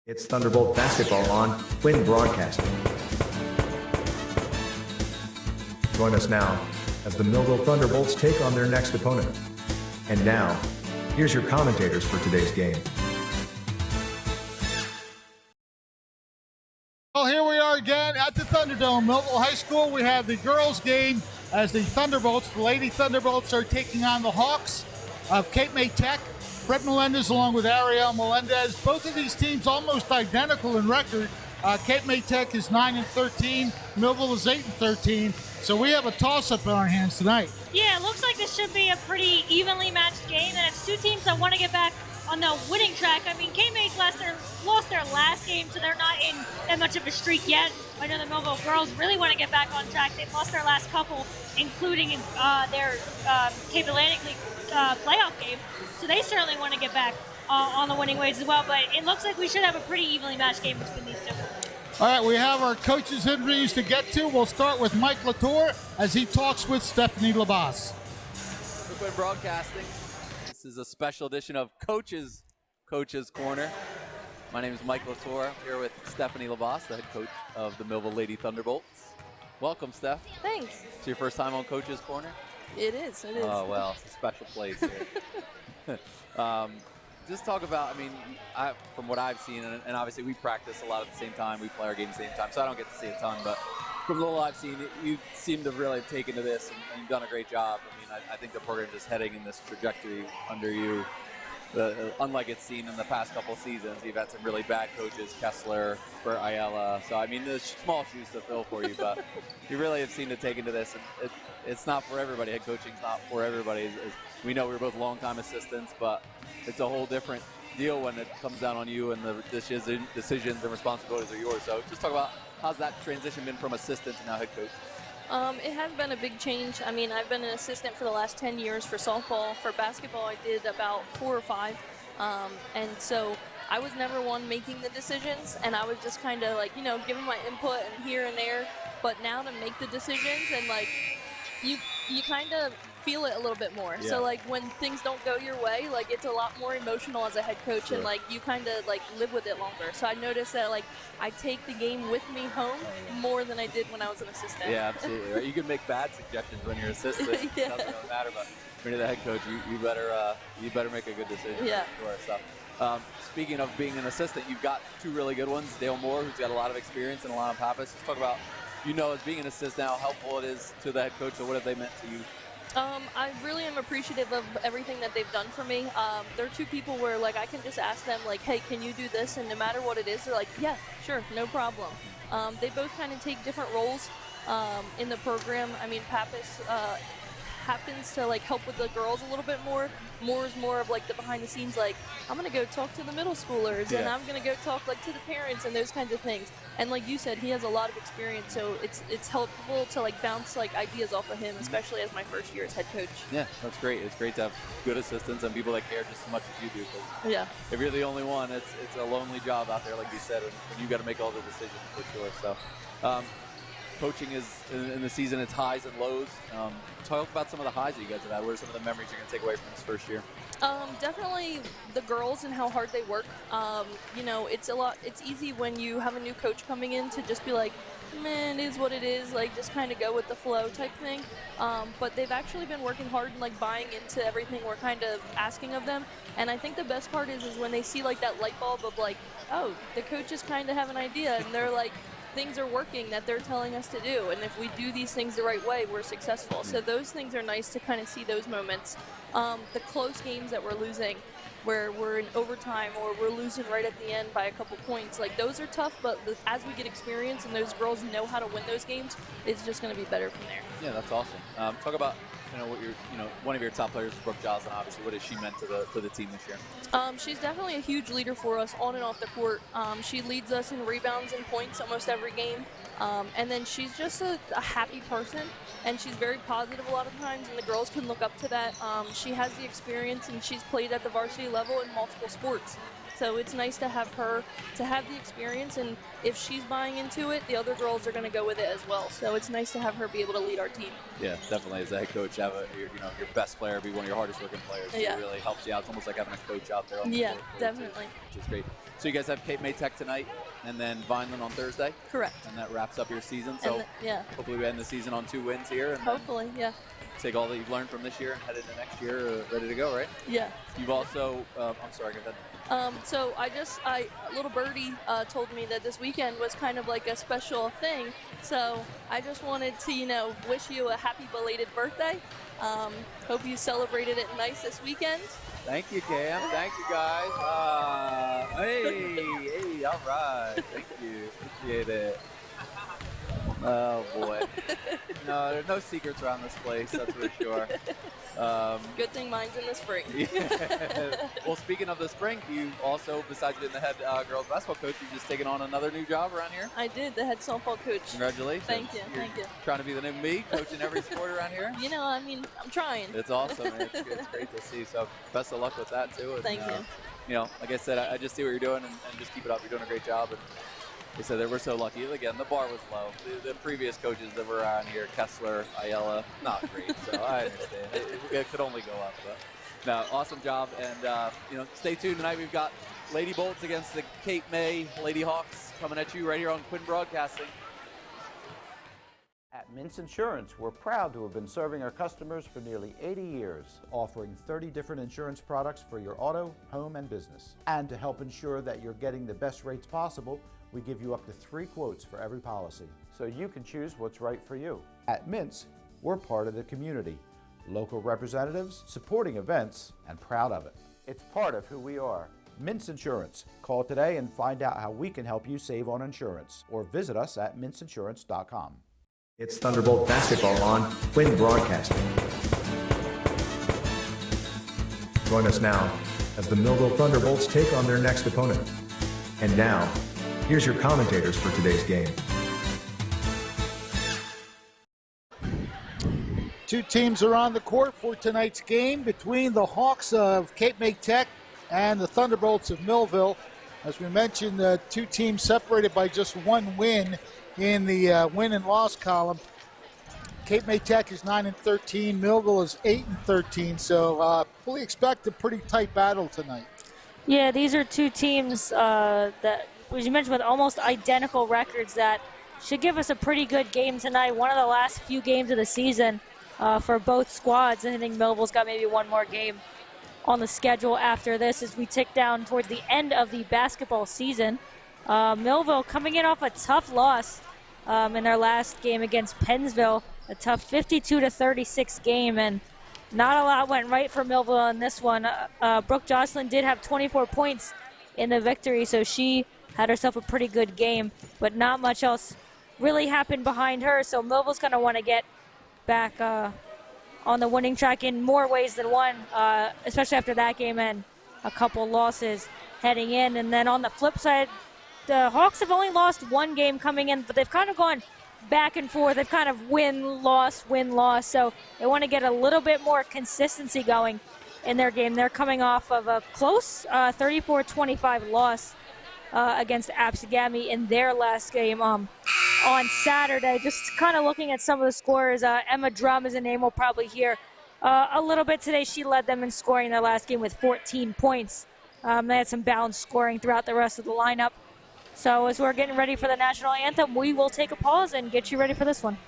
It's Thunderbolt basketball on Win Broadcasting. Join us now as the Millville Thunderbolts take on their next opponent. And now, here's your commentators for today's game. Well, here we are again at the Thunderdome, Millville High School. We have the girls' game as the Thunderbolts, the Lady Thunderbolts, are taking on the Hawks of Cape May Tech. Fred Melendez along with Ariel Melendez. Both of these teams almost identical in record. Cape May Tech is 9-13. Millville is 8-13. So we have a toss-up in our hands tonight. Yeah, it looks like this should be a pretty evenly matched game, and it's two teams that want to get back on the winning track. I mean, Cape May's lost their last game, so they're not in that much of a streak yet. I know the Millville girls really want to get back on track. They've lost their last couple, including their Cape Atlantic League playoff game. So they certainly want to get back on the winning ways as well. But it looks like we should have a pretty evenly matched game between these two. All right, we have our coaches' interviews to get to. We'll start with Mike Latour as he talks with Stephanie Labas. Win Broadcasting. This is a special edition of Coach's Corner. My name is Mike Latour. I'm here with Stephanie Labas, the head coach of the Millville Lady Thunderbolts. Welcome, Steph. Thanks. It's your first time on Coach's Corner? It is. Oh, well, it's a special place here. Just talk about, I mean, from what I've seen, and obviously we practice a lot at the same time, we play our game at the same time, so I don't get to see a ton, but from the little I've seen, you seem to really have taken to this, and you've done a great job. I mean, I think the program is heading in this trajectory under you, unlike it's seen in the past couple of seasons. You've had some really bad coaches, Kessler, Bert Ayala, so I mean, there's small shoes to fill for you, but you really have seemed to take into this, and it's not for everybody. Head coaching's not for everybody. We know we're both longtime assistants, but it's a whole different deal when it comes down on you and the decisions and responsibilities are yours. So just talk about how's that transition been from assistant to now head coach? It has been a big change. I mean, I've been an assistant for the last 10 years for softball. For basketball, I did about 4 or 5. And so I was never one making the decisions, and I was just kind of like, giving my input and here and there. But now to make the decisions and like, you kind of feel it a little bit more. Yeah. So like when things don't go your way, like it's a lot more emotional as a head coach, sure. And like you kind of like live with it longer. So I noticed that like I take the game with me home more than I did when I was an assistant. Yeah, absolutely. Right? You can make bad suggestions when you're an assistant. Yeah. It doesn't really matter, but when you're the head coach, you better make a good decision. Yeah. Sure. So, speaking of being an assistant, you've got 2 really good ones. Dale Moore, who's got a lot of experience, and Alana Pappas. Let's talk about, as being an assistant, how helpful it is to the head coach. So what have they meant to you? I really am appreciative of everything that they've done for me. They're 2 people where like I can just ask them like, hey, can you do this? And no matter what it is, they're like, yeah, sure, no problem. They both kind of take different roles in the program. I mean, Pappas happens to like help with the girls a little bit more. Moore is more of like the behind the scenes, like I'm gonna go talk to the middle schoolers, yeah. And I'm gonna go talk like to the parents and those kinds of things. And like you said, he has a lot of experience, so it's helpful to like bounce like ideas off of him, especially as my first year as head coach. Yeah, that's great. It's great to have good assistants and people that care just as much as you do. Yeah. If you're the only one, it's a lonely job out there, like you said, and you got to make all the decisions for sure. So. Coaching is in the season, it's highs and lows. Talk about some of the highs that you guys have had. What are some of the memories you're going to take away from this first year? Definitely the girls and how hard they work. It's easy when you have a new coach coming in to just be like, man, it is what it is, like just kind of go with the flow type thing. But they've actually been working hard and like buying into everything we're kind of asking of them. And I think the best part is when they see like that light bulb of like, oh, the coaches kind of have an idea, and they're like, things are working that they're telling us to do, and if we do these things the right way, we're successful. So those things are nice to kind of see those moments. The close games that we're losing, where we're in overtime or we're losing right at the end by a couple points, like those are tough, but as we get experience and those girls know how to win those games, it's just going to be better from there. Yeah, that's awesome. Talk about what one of your top players is Brooke Joslin, obviously. What has she meant to the team this year? She's definitely a huge leader for us on and off the court. She leads us in rebounds and points almost every game. And then she's just a happy person, and she's very positive a lot of times, and the girls can look up to that. She has the experience, and she's played at the varsity level in multiple sports. So it's nice to have her, to have the experience, and if she's buying into it, the other girls are going to go with it as well. So it's nice to have her be able to lead our team. Yeah, definitely. As a head coach, have your best player be one of your hardest working players. Yeah. It really helps you out. It's almost like having a coach out there on the Yeah, court for you, definitely. which is great. So you guys have Cape May Tech tonight, and then Vineland on Thursday. Correct. And that wraps up your season. So yeah. hopefully we end the season on 2 wins here. And Hopefully, yeah. take all that you've learned from this year and head into next year ready to go, right? Yeah. You've also, I'm sorry, go ahead. So little birdie told me that this weekend was kind of like a special thing. So I just wanted to, wish you a happy belated birthday. Hope you celebrated it nice this weekend. Thank you, Cam. Thank you, guys. Hey, all right. Thank you. Appreciate it. Oh, boy. No, there's no secrets around this place, that's for sure. Good thing mine's in the spring. Yeah. Well, speaking of the spring, you also, besides being the head girls basketball coach, you've just taken on another new job around here? I did, the head softball coach. Congratulations. Thank you, You're thank you. Trying to be the new me, coaching every sport around here? I'm trying. It's awesome. It's great to see. So best of luck with that, too. And, Thank you. Like I said, I just see what you're doing and just keep it up. You're doing a great job. And they said they were so lucky. Again, the bar was low. The previous coaches that were around here, Kessler, Ayala, not great. So I understand. It could only go up. But no, awesome job. And, stay tuned. Tonight we've got Lady Bolts against the Cape May Lady Hawks coming at you right here on Quinn Broadcasting. At Mintz Insurance, we're proud to have been serving our customers for nearly 80 years, offering 30 different insurance products for your auto, home, and business. And to help ensure that you're getting the best rates possible, we give you up to 3 quotes for every policy, so you can choose what's right for you. At Mintz, we're part of the community, local representatives, supporting events, and proud of it. It's part of who we are. Mintz Insurance. Call today and find out how we can help you save on insurance, or visit us at mintzinsurance.com. It's Thunderbolt basketball on Quinn Broadcasting. Join us now as the Millville Thunderbolts take on their next opponent. And now, here's your commentators for today's game. Two teams are on the court for tonight's game between the Hawks of Cape May Tech and the Thunderbolts of Millville. As we mentioned, the two teams separated by just one win in the win and loss column. Cape May Tech is 9-13, Millville is 8-13, so fully expect a pretty tight battle tonight. Yeah, these are two teams that, as you mentioned, with almost identical records that should give us a pretty good game tonight. One of the last few games of the season for both squads. I think Millville's got maybe one more game on the schedule after this as we tick down towards the end of the basketball season. Millville coming in off a tough loss in their last game against Pennsville, a tough 52-36 game, and not a lot went right for Millville in this one. Brooke Jocelyn did have 24 points in the victory, so she had herself a pretty good game, but not much else really happened behind her, so Millville's going to want to get back on the winning track in more ways than one, especially after that game and a couple losses heading in. And then on the flip side, the Hawks have only lost one game coming in, but they've kind of gone back and forth. They've kind of win-loss. So they want to get a little bit more consistency going in their game. They're coming off of a close 34-25 loss against Absegami in their last game on Saturday. Just kind of looking at some of the scores, Emma Drum is a name we'll probably hear a little bit today. She led them in scoring their last game with 14 points. They had some balanced scoring throughout the rest of the lineup. So as we're getting ready for the national anthem, we will take a pause and get you ready for this one.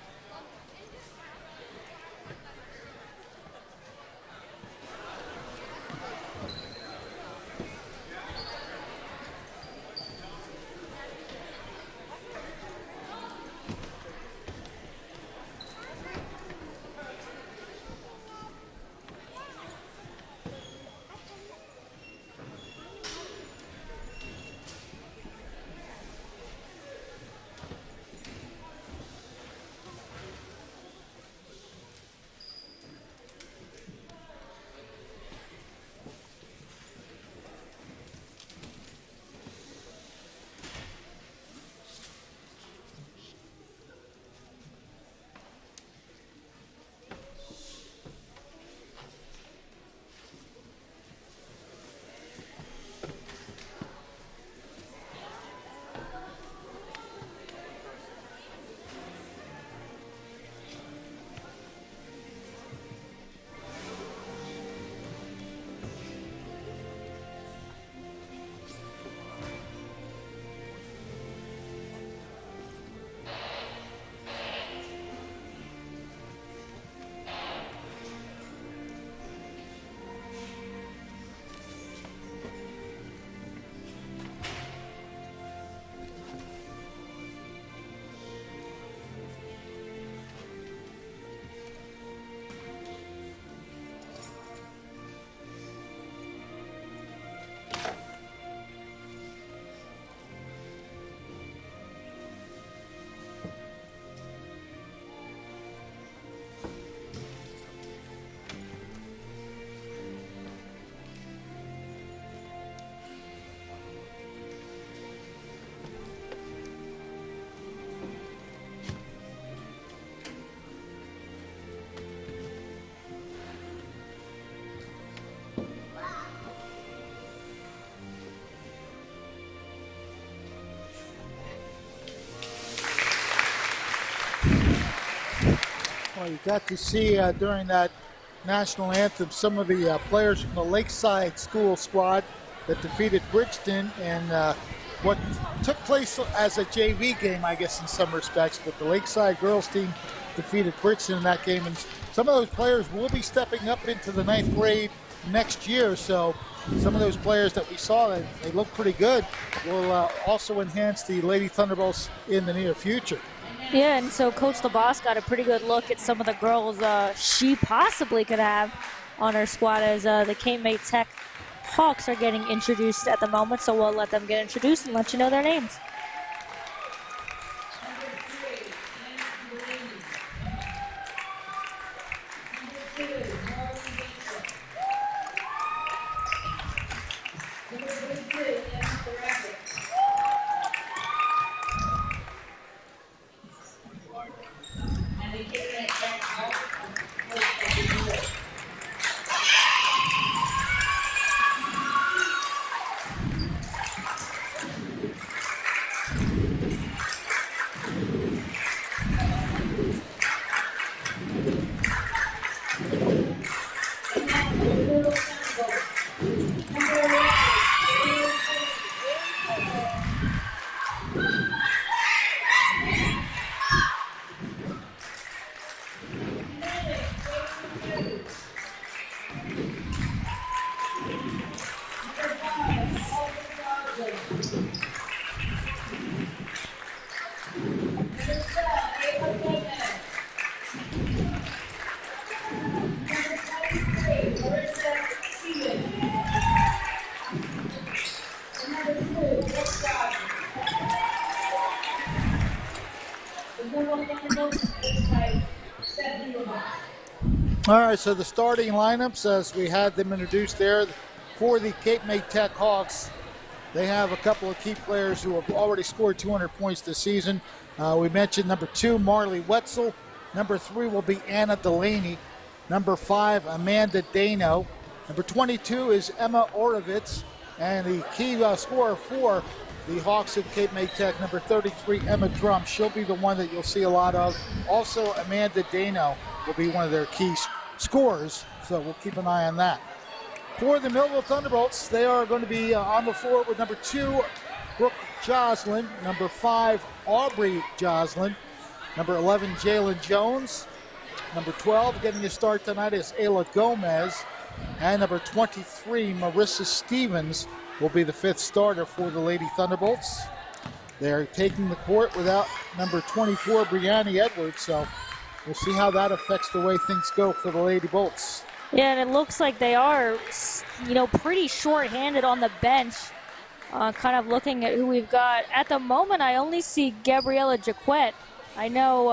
Well, you got to see during that national anthem some of the players from the Lakeside School squad that defeated Bridgeton, and what took place as a JV game, I guess, in some respects, but the Lakeside girls team defeated Bridgeton in that game, and some of those players will be stepping up into the 9th grade next year, so some of those players that we saw, they look pretty good, will also enhance the Lady Thunderbolts in the near future. Yeah, and so Coach LaBoss got a pretty good look at some of the girls she possibly could have on her squad as the Cape May Tech Hawks are getting introduced at the moment, so we'll let them get introduced and let you know their names. All right, so the starting lineups, as we had them introduced there, for the Cape May Tech Hawks, they have a couple of key players who have already scored 200 points this season. We mentioned number 2, Marley Wetzel. Number 3 will be Anna Delaney. Number 5, Amanda Dano. Number 22 is Emma Orovitz. And the key scorer for the Hawks of Cape May Tech, number 33, Emma Drum. She'll be the one that you'll see a lot of. Also, Amanda Dano will be one of their key scorers, so we'll keep an eye on that. For the Millville Thunderbolts, they are going to be on the floor with number 2, Brooke Joslin, number 5, Aubrey Joslin, number 11, Jalen Jones, number 12, getting a start tonight is Ayla Gomez, and number 23, Marissa Stevens, will be the 5th starter for the Lady Thunderbolts. They're taking the court without number 24, Brianni Edwards, so we'll see how that affects the way things go for the Lady Bolts. Yeah, and it looks like they are, pretty short-handed on the bench. Kind of looking at who we've got. At the moment, I only see Gabriella Jaquette. I know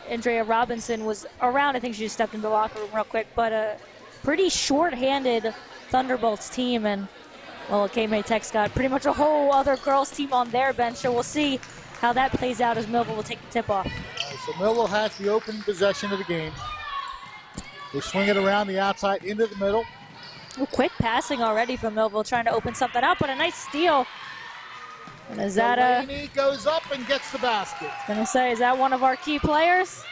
Andrea Robinson was around. I think she just stepped into the locker room real quick. But a pretty short-handed Thunderbolts team. And, well, Cape May Tech's got pretty much a whole other girls team on their bench. So we'll see how that plays out as Millville will take the tip-off. So Millville has the open possession of the game. They swing it around the outside into the middle. Well, quick passing already from Millville, trying to open something up, but a nice steal. And is that Delaney goes up and gets the basket. Gonna say, is that one of our key players?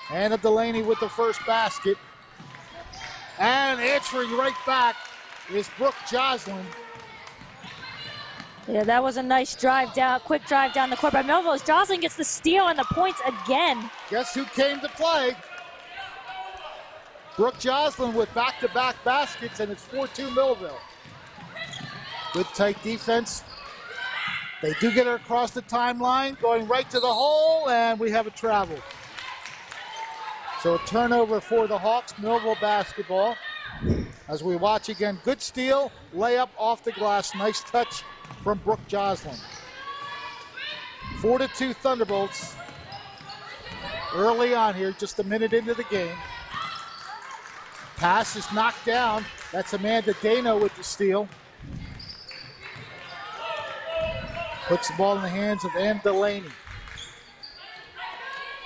Anna Delaney with the first basket. And answering right back is Brooke Joslin. Yeah, that was a nice drive down, quick drive down the court by Millville as Joslin gets the steal and the points again. Guess who came to play? Brooke Joslin with back-to-back baskets, and it's 4-2 Millville. Good tight defense. They do get her across the timeline, going right to the hole, and we have a travel. So a turnover for the Hawks, Millville basketball. As we watch again, good steal, layup off the glass, nice touch from Brooke Joslin. 4-2 Thunderbolts. Early on here, just a minute into the game. Pass is knocked down. That's Amanda Dano with the steal. Puts the ball in the hands of Ann Delaney.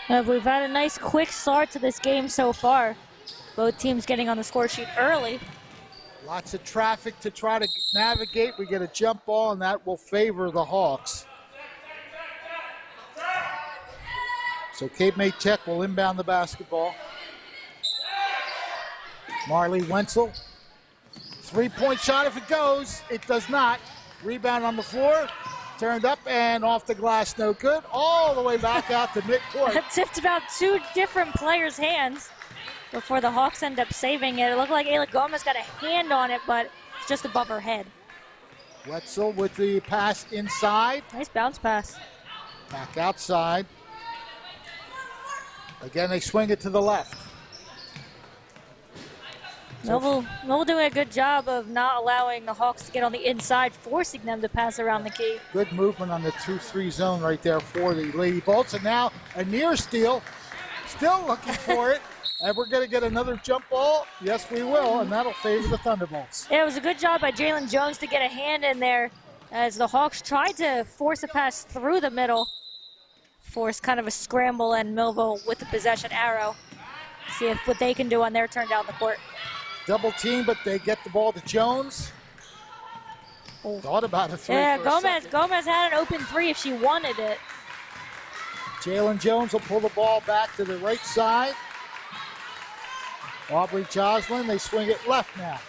We've had a nice quick start to this game so far. Both teams getting on the score sheet early. Lots of traffic to try to navigate. We get a jump ball, and that will favor the Hawks. So Cape May Tech will inbound the basketball. Marley Wenzel. Three-point shot if it goes. It does not. Rebound on the floor. Turned up and off the glass. No good. All the way back out to midcourt. Tipped about 2 different players' hands before the Hawks end up saving it. It looked like Ayla Gomez got a hand on it, but it's just above her head. Wetzel with the pass inside. Nice bounce pass. Back outside. Again, they swing it to the left. Millville doing a good job of not allowing the Hawks to get on the inside, forcing them to pass around the key. Good movement on the 2-3 zone right there for the Lady Bolts. And now a near steal. Still looking for it. And we're going to get another jump ball. Yes, we will. And that'll favor the Thunderbolts. Yeah, it was a good job by Jalen Jones to get a hand in there as the Hawks tried to force a pass through the middle. Force kind of a scramble, and Millville with the possession arrow. See if what they can do on their turn down the court. Double team, but they get the ball to Jones. Oh. Thought about a three. Yeah, for Gomez had an open 3 if she wanted it. Jalen Jones will pull the ball back to the right side. Aubrey Joslin, they swing it left now.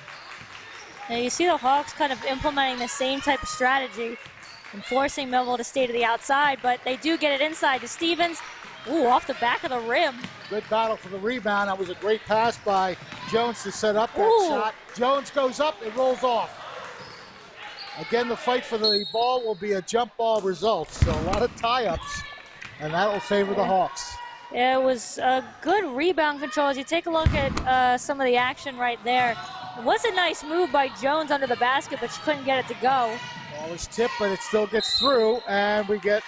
Now you see the Hawks kind of implementing the same type of strategy and forcing Millville to stay to the outside, but they do get it inside to Stevens. Ooh, off the back of the rim. Good battle for the rebound. That was a great pass by Jones to set up that shot. Jones goes up, it rolls off. Again, the fight for the ball will be a jump ball result, so a lot of tie-ups, and that will favor the Hawks. Yeah, it was a good rebound control. As you take a look at some of the action right there, it was a nice move by Jones under the basket, but she couldn't get it to go. Ball is tipped, but it still gets through, and we get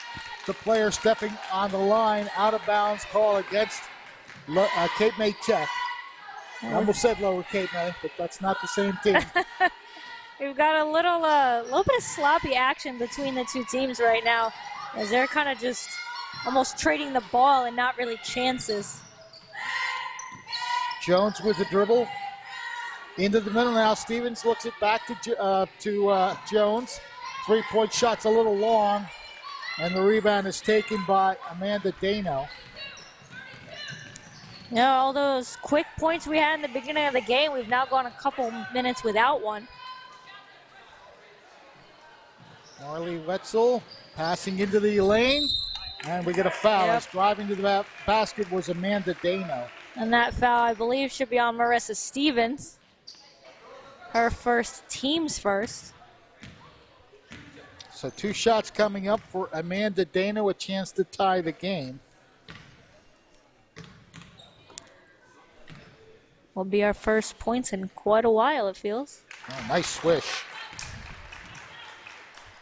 the player stepping on the line, out of bounds call against Cape May Tech. I almost said Lower Cape May, but that's not the same team. We've got a little bit of sloppy action between the two teams right now, as they're kind of just almost trading the ball and not really chances. Jones with the dribble. Into the middle now. Stevens looks it back to Jones. Three-point shot's a little long, and the rebound is taken by Amanda Dano. Yeah, all those quick points we had in the beginning of the game, we've now gone a couple minutes without one. Marley Wetzel passing into the lane, and we get a foul. As driving to the basket was Amanda Dano. And that foul, I believe, should be on Marissa Stevens. Her first, team's first. So 2 shots coming up for Amanda Dano, a chance to tie the game. Will be our first points in quite a while, it feels. Oh, nice swish.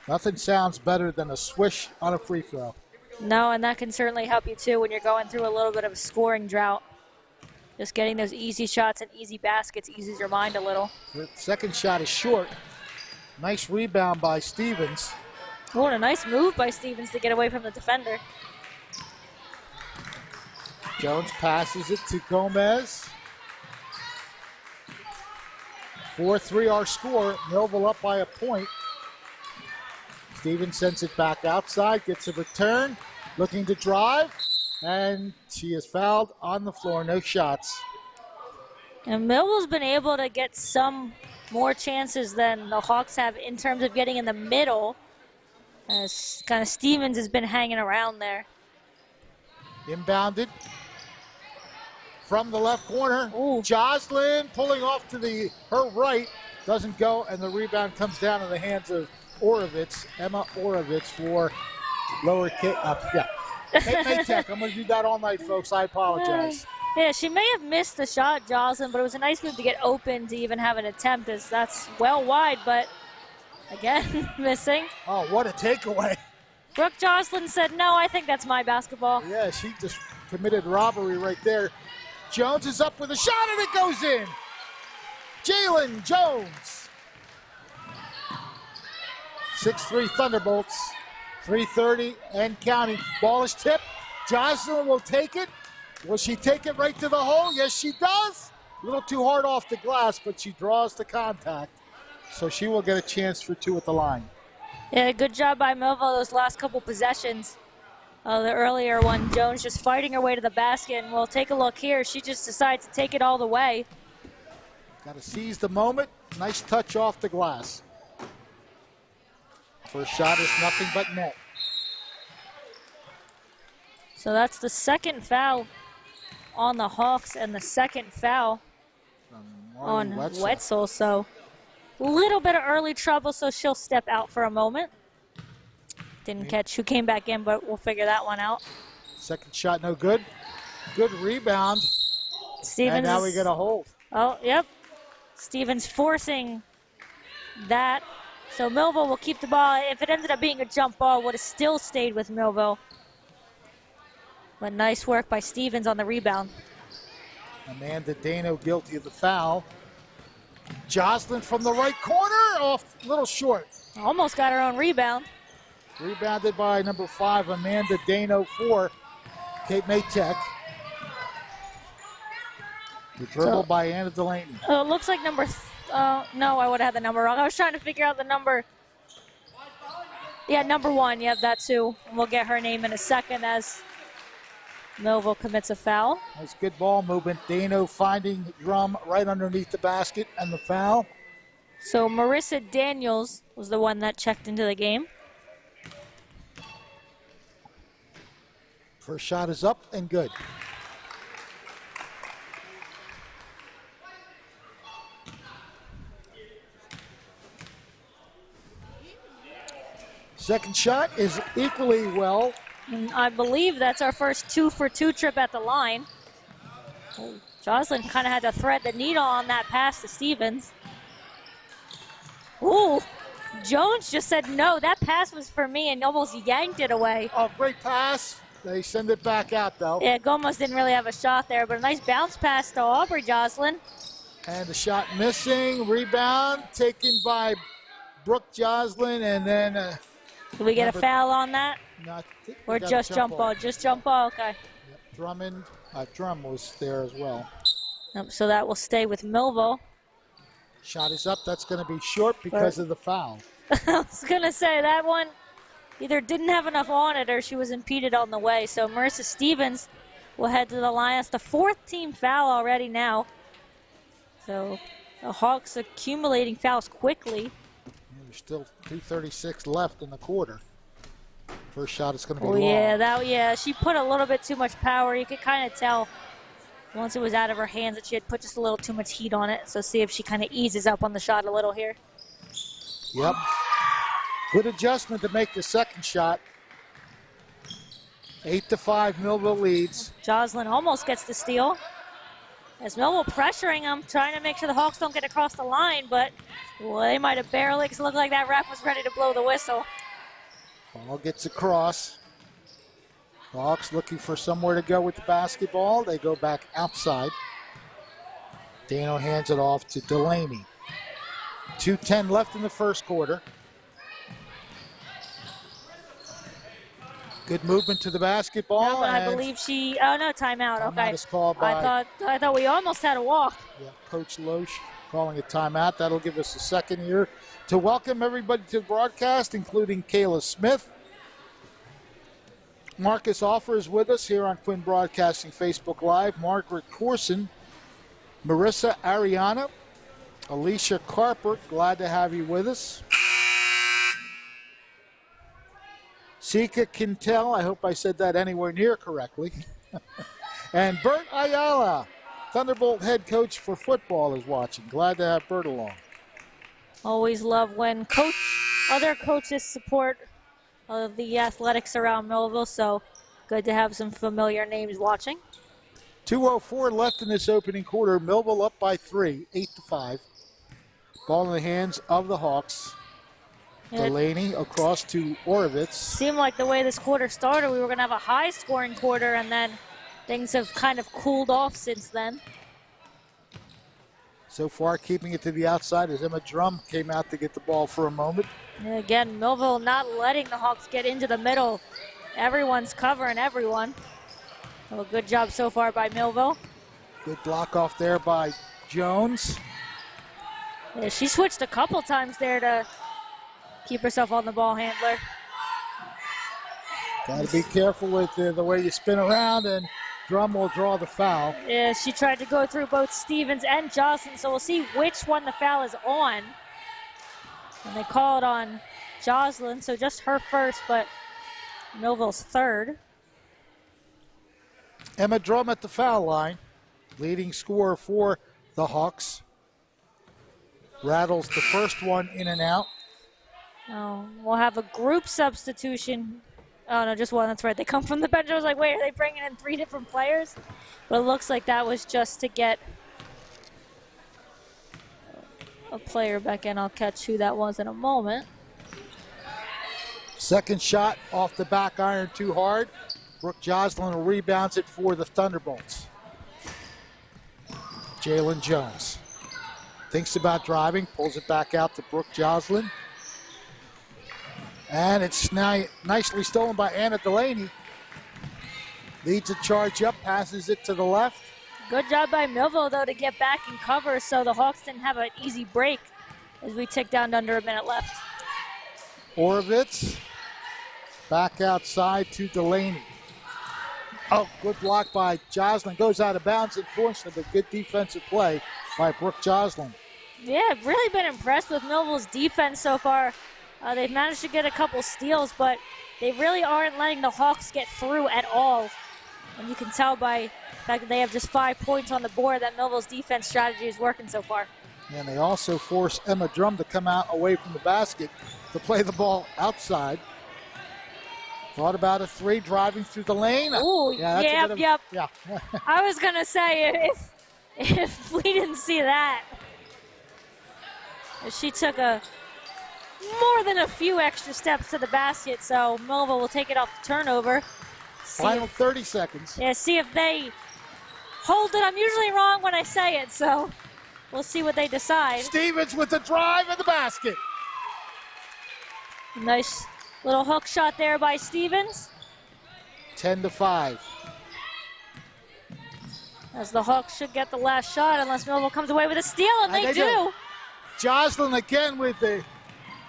Nothing sounds better than a swish on a free throw. No, and that can certainly help you too when you're going through a little bit of a scoring drought. Just getting those easy shots and easy baskets eases your mind a little. The second shot is short. Nice rebound by Stevens. Oh, and a nice move by Stevens to get away from the defender. Jones passes it to Gomez. 4-3 our score. Millville up by a point. Stevens sends it back outside, gets a return, looking to drive, and she is fouled on the floor. No shots. And Millville's been able to get some more chances than the Hawks have in terms of getting in the middle. As kind of Stevens has been hanging around there. Inbounded from the left corner. Ooh. Joslin pulling off to her right. Doesn't go, and the rebound comes down in the hands of Orovitz, Emma Orovitz for Lower Cape. Cape May Tech. I'm going to do that all night, folks. I apologize. Yeah, she may have missed the shot, Jocelyn, but it was a nice move to get open to even have an attempt, as that's well wide, but again, missing. Oh, what a takeaway. Brooke Jocelyn said, no, I think that's my basketball. Yeah, she just committed robbery right there. Jones is up with a shot, and it goes in. Jalen Jones. 6-3 Thunderbolts. 3:30 and counting. Ball is tipped. Jocelyn will take it. Will she take it right to the hole? Yes, she does. A little too hard off the glass, but she draws the contact. So she will get a chance for 2 at the line. Yeah, good job by Millville those last couple possessions. The earlier one, Jones just fighting her way to the basket. And we'll take a look here. She just decides to take it all the way. Got to seize the moment. Nice touch off the glass. First shot is nothing but net. So that's the second foul on the Hawks and the second foul on Wetzel. So a little bit of early trouble, so she'll step out for a moment. Didn't catch who came back in, but we'll figure that one out. Second shot, no good. Good rebound. Stevens. And now we get a hold. Oh, yep. Stevens forcing that. So Millville will keep the ball. If it ended up being a jump ball, would have still stayed with Millville. But nice work by Stevens on the rebound. Amanda Dano guilty of the foul. Jocelyn from the right corner, off a little short. Almost got her own rebound. Rebounded by number 5, Amanda Dano for Cape May Tech. The dribble by Anna Delaney. It looks like number, no, I would have had the number wrong. I was trying to figure out the number. Yeah, number 1, yeah, that's who. And we'll get her name in a second as Millville commits a foul. Nice good ball movement. Dano finding Drum right underneath the basket and the foul. So Marissa Daniels was the one that checked into the game. First shot is up and good. Second shot is equally well. And I believe that's our first 2-for-2 trip at the line. Jocelyn kind of had to thread the needle on that pass to Stevens. Ooh, Jones just said no, that pass was for me and almost yanked it away. Oh, great pass. They send it back out, though. Yeah, Gomez didn't really have a shot there, but a nice bounce pass to Aubrey Jocelyn. And the shot missing. Rebound taken by Brooke Jocelyn, and then... Did we get a foul on that? No, or just jump ball? Just jump ball, okay. Yep. Drum was there as well. Yep, so that will stay with Millville. Shot is up. That's going to be short because of the foul. I was going to say that one either didn't have enough on it or she was impeded on the way. So Marissa Stevens will head to the line. That's the 4th team foul already now. So the Hawks accumulating fouls quickly. There's still 2:36 left in the quarter. First shot is going to be long. Yeah, she put a little bit too much power. You could kind of tell once it was out of her hands that she had put just a little too much heat on it. So see if she kind of eases up on the shot a little here. Yep. Good adjustment to make the second shot. 8-5, Millville leads. Jocelyn almost gets the steal. As Millville pressuring them, trying to make sure the Hawks don't get across the line, but they might have barely, because it looked like that ref was ready to blow the whistle. Ball gets across. Hawks looking for somewhere to go with the basketball. They go back outside. Dano hands it off to Delaney. 2:10 left in the first quarter. Good movement to the basketball. No, I believe timeout. Okay. Is called by, I thought we almost had a walk. Yeah, Coach Loesch calling a timeout. That'll give us a second here to welcome everybody to the broadcast, including Kayla Smith. Marcus Offer is with us here on Quinn Broadcasting Facebook Live. Margaret Corson, Marissa Ariana, Alicia Carper, glad to have you with us. Sika Quintel, I hope I said that anywhere near correctly. And Bert Ayala, Thunderbolt head coach for football, is watching. Glad to have Bert along. Always love when other coaches support the athletics around Millville, so good to have some familiar names watching. 2:04 left in this opening quarter. Millville up by 3, 8-5. Ball in the hands of the Hawks. Delaney across to Orovitz. Seemed like the way this quarter started, we were going to have a high-scoring quarter, and then things have kind of cooled off since then. So far, keeping it to the outside as Emma Drum came out to get the ball for a moment. And again, Millville not letting the Hawks get into the middle. Everyone's covering everyone. Well, good job so far by Millville. Good block off there by Jones. Yeah, she switched a couple times there to keep herself on the ball handler. Got to be careful with the way you spin around, and Drum will draw the foul. Yeah, she tried to go through both Stevens and Jocelyn, so we'll see which one the foul is on. And they call it on Jocelyn, so just her first, but Millville's third. Emma Drum at the foul line, leading scorer for the Hawks. Rattles the first one in and out. Oh, we'll have a group substitution. Oh, no, just one. That's right. They come from the bench. I was like, wait, are they bringing in 3 different players? But it looks like that was just to get a player back in. I'll catch who that was in a moment. Second shot off the back iron too hard. Brooke Joslin rebounds it for the Thunderbolts. Jalen Jones thinks about driving, pulls it back out to Brooke Joslin. And it's now nicely stolen by Anna Delaney. Leads a charge up, passes it to the left. Good job by Millville, though, to get back and cover so the Hawks didn't have an easy break as we tick down to under a minute left. Orovitz back outside to Delaney. Oh, good block by Joslin. Goes out of bounds, unfortunately, but good defensive play by Brooke Joslin. Yeah, I've really been impressed with Millville's defense so far. They've managed to get a couple steals, but they really aren't letting the Hawks get through at all. And you can tell by the fact that they have just 5 points on the board that Millville's defense strategy is working so far. And they also force Emma Drum to come out away from the basket to play the ball outside. Thought about a 3 driving through the lane. Ooh, Yeah. I was going to say, if we didn't see that, she took more than a few extra steps to the basket, so Millville will take it off the turnover. Final 30 seconds. Yeah, see if they hold it. I'm usually wrong when I say it, so we'll see what they decide. Stevens with the drive and the basket. Nice little hook shot there by Stevens. 10-5. As the Hawks should get the last shot unless Millville comes away with a steal, and they do. Joslin again with the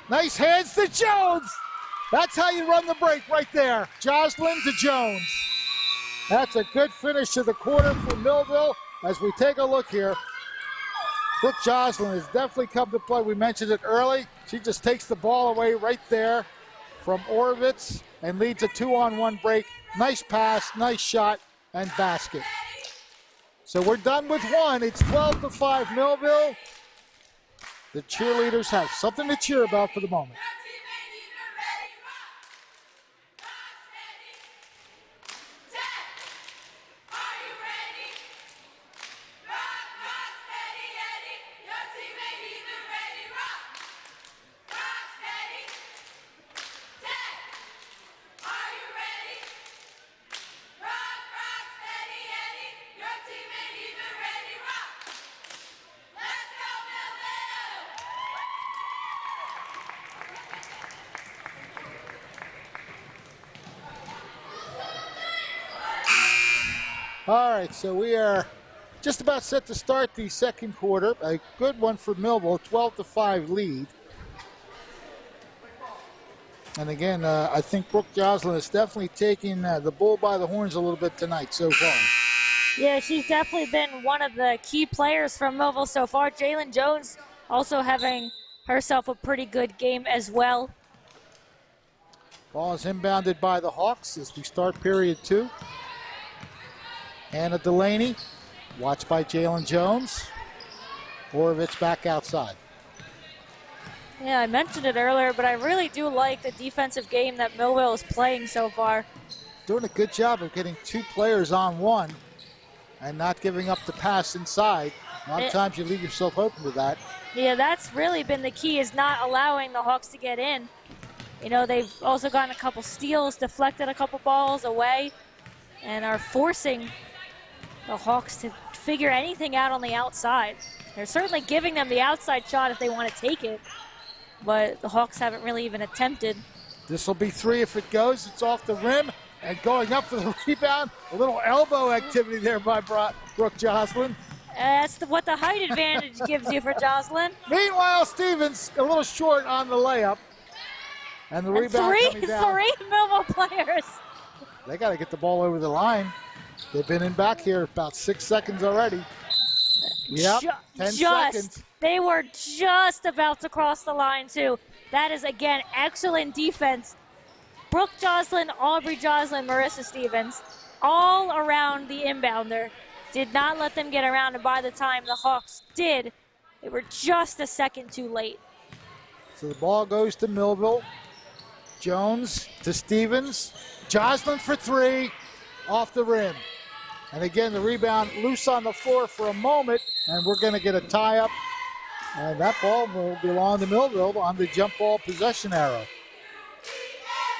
nice hands to Jones. That's how you run the break right there. Joslin to Jones. That's a good finish to the quarter for Millville. As we take a look here, Brooke Joslin has definitely come to play. We mentioned it early. She just takes the ball away right there from Orovitz and leads a 2-on-1 break. Nice pass, nice shot, and basket. So we're done with one. It's 12-5 Millville. The cheerleaders have something to cheer about for the moment. All right, so we are just about set to start the second quarter. A good one for Millville, 12-5 lead. And again, I think Brooke Joslin is definitely taking the bull by the horns a little bit tonight so far. Yeah, she's definitely been one of the key players from Millville so far. Jalen Jones also having herself a pretty good game as well. Ball is inbounded by the Hawks as we start period 2. Anna Delaney, watched by Jalen Jones. Orovitz back outside. Yeah, I mentioned it earlier, but I really do like the defensive game that Millville is playing so far. Doing a good job of getting 2 players on one and not giving up the pass inside. A lot of times you leave yourself open to that. Yeah, that's really been the key, is not allowing the Hawks to get in. You know, they've also gotten a couple steals, deflected a couple balls away, and are forcing the Hawks to figure anything out on the outside. They're certainly giving them the outside shot if they want to take it, but the Hawks haven't really even attempted. This will be 3 if it goes. It's off the rim and going up for the rebound. A little elbow activity there by Brooke Joslin. That's what the height advantage gives you for Joslin. Meanwhile, Stevens a little short on the layup. And the rebound coming down. Three Millville players. They got to get the ball over the line. They've been in back here about 6 seconds already. Yep, 10 seconds. They were just about to cross the line, too. That is, again, excellent defense. Brooke Joslin, Aubrey Joslin, Marissa Stevens, all around the inbounder. Did not let them get around, and by the time the Hawks did, they were just a second too late. So the ball goes to Millville. Jones to Stevens. Joslin for three, off the rim. And again, the rebound loose on the floor for a moment, and we're going to get a tie-up. And that ball will belong to Millville on the jump ball possession arrow.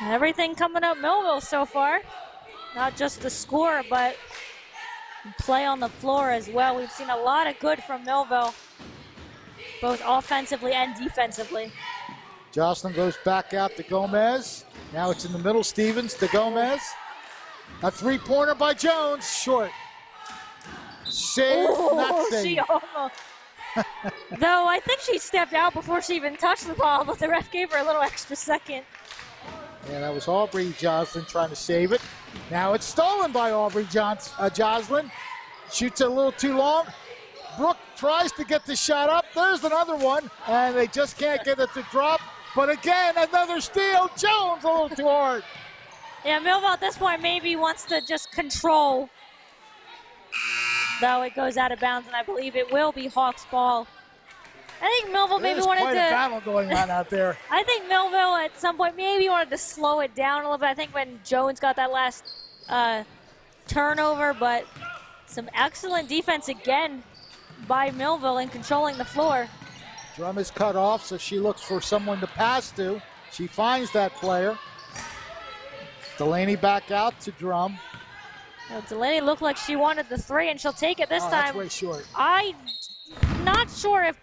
Everything coming up Millville so far. Not just the score, but play on the floor as well. We've seen a lot of good from Millville, both offensively and defensively. Jocelyn goes back out to Gomez. Now it's in the middle, Stevens to Gomez. A three-pointer by Jones, short. Save, not save. She almost. Though I think she stepped out before she even touched the ball, but the ref gave her a little extra second. Yeah, that was Aubrey Joslin trying to save it. Now it's stolen by Aubrey Joslin. Shoots it a little too long. Brooke tries to get the shot up. There's another one, and they just can't get it to drop. But again, another steal. Jones a little too hard. Yeah, Millville at this point maybe wants to just control. Though it goes out of bounds, and I believe it will be Hawks ball. I think Millville maybe wanted to. There's quite a battle going on out there. I think Millville at some point maybe wanted to slow it down a little bit. I think when Jones got that last turnover, but some excellent defense again by Millville in controlling the floor. Drum is cut off, so she looks for someone to pass to. She finds that player. Delaney back out to Drum. Well, Delaney looked like she wanted the three, and she'll take it this time. That's way short. I'm not sure if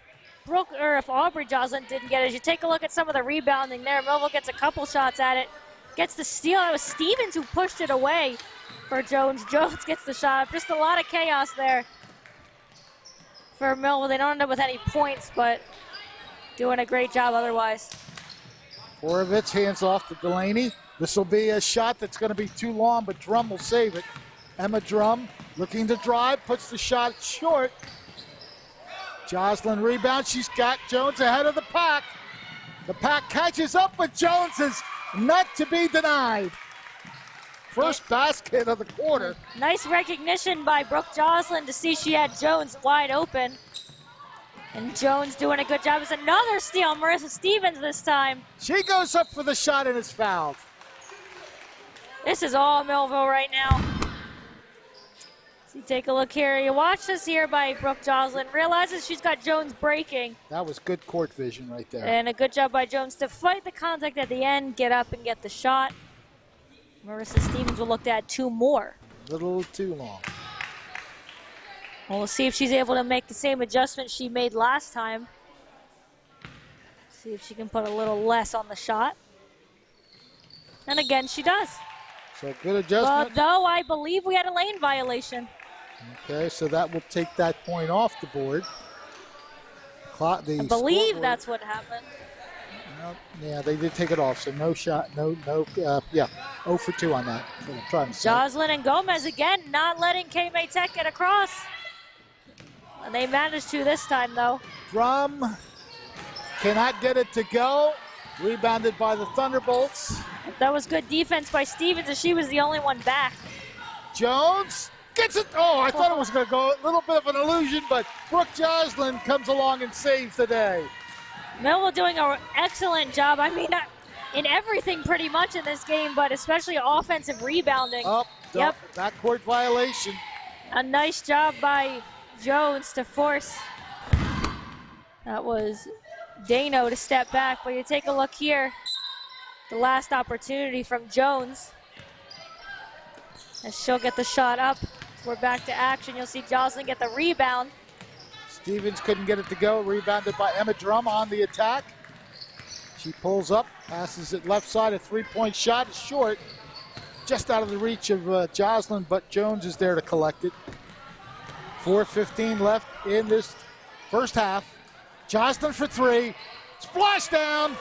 Brooke or if Aubrey Joslin didn't get it. As you take a look at some of the rebounding there, Millville gets a couple shots at it. Gets the steal. It was Stevens who pushed it away for Jones. Jones gets the shot. Just a lot of chaos there for Millville. They don't end up with any points, but doing a great job otherwise. Horovitz hands off to Delaney. This will be a shot that's going to be too long, but Drum will save it. Emma Drum looking to drive, puts the shot short. Joslin rebounds. She's got Jones ahead of the pack. The pack catches up, but Jones is not to be denied. First basket of the quarter. Nice recognition by Brooke Joslin to see she had Jones wide open. And Jones doing a good job. It's another steal. Marissa Stevens this time. She goes up for the shot and is fouled. This is all Millville right now. So you take a look here. You watch this here by Brooke Joslin. Realizes she's got Jones breaking. That was good court vision right there. And a good job by Jones to fight the contact at the end, get up and get the shot. Marissa Stevens will look to add two more. A little too long. Well, we'll see if she's able to make the same adjustment she made last time. See if she can put a little less on the shot. And again, she does. So good adjustment. Though I believe we had a lane violation. Okay, so that will take that point off the board. I believe that's what happened. Yeah, they did take it off, so no shot, yeah, 0 for 2 on that. So I'm trying to say. Joslin and Gomez again not letting K-May Tech get across. And they managed to this time, though. Drum cannot get it to go. Rebounded by the Thunderbolts. That was good defense by Stevens, as she was the only one back. Jones gets it. Oh, I thought it was going to go. A little bit of an illusion, but Brooke Joslin comes along and saves the day. Millville doing an excellent job. I mean, in everything pretty much in this game, but especially offensive rebounding. Yep. Backcourt violation. A nice job by Jones to force. That was Dano to step back, but you take a look here. The last opportunity from Jones. As she'll get the shot up. We're back to action. You'll see Joslin get the rebound. Stevens couldn't get it to go. Rebounded by Emma Drum on the attack. She pulls up, passes it left side. A three-point shot is short. Just out of the reach of Joslin, but Jones is there to collect it. 4:15 left in this first half. Joslin for three. Splash down.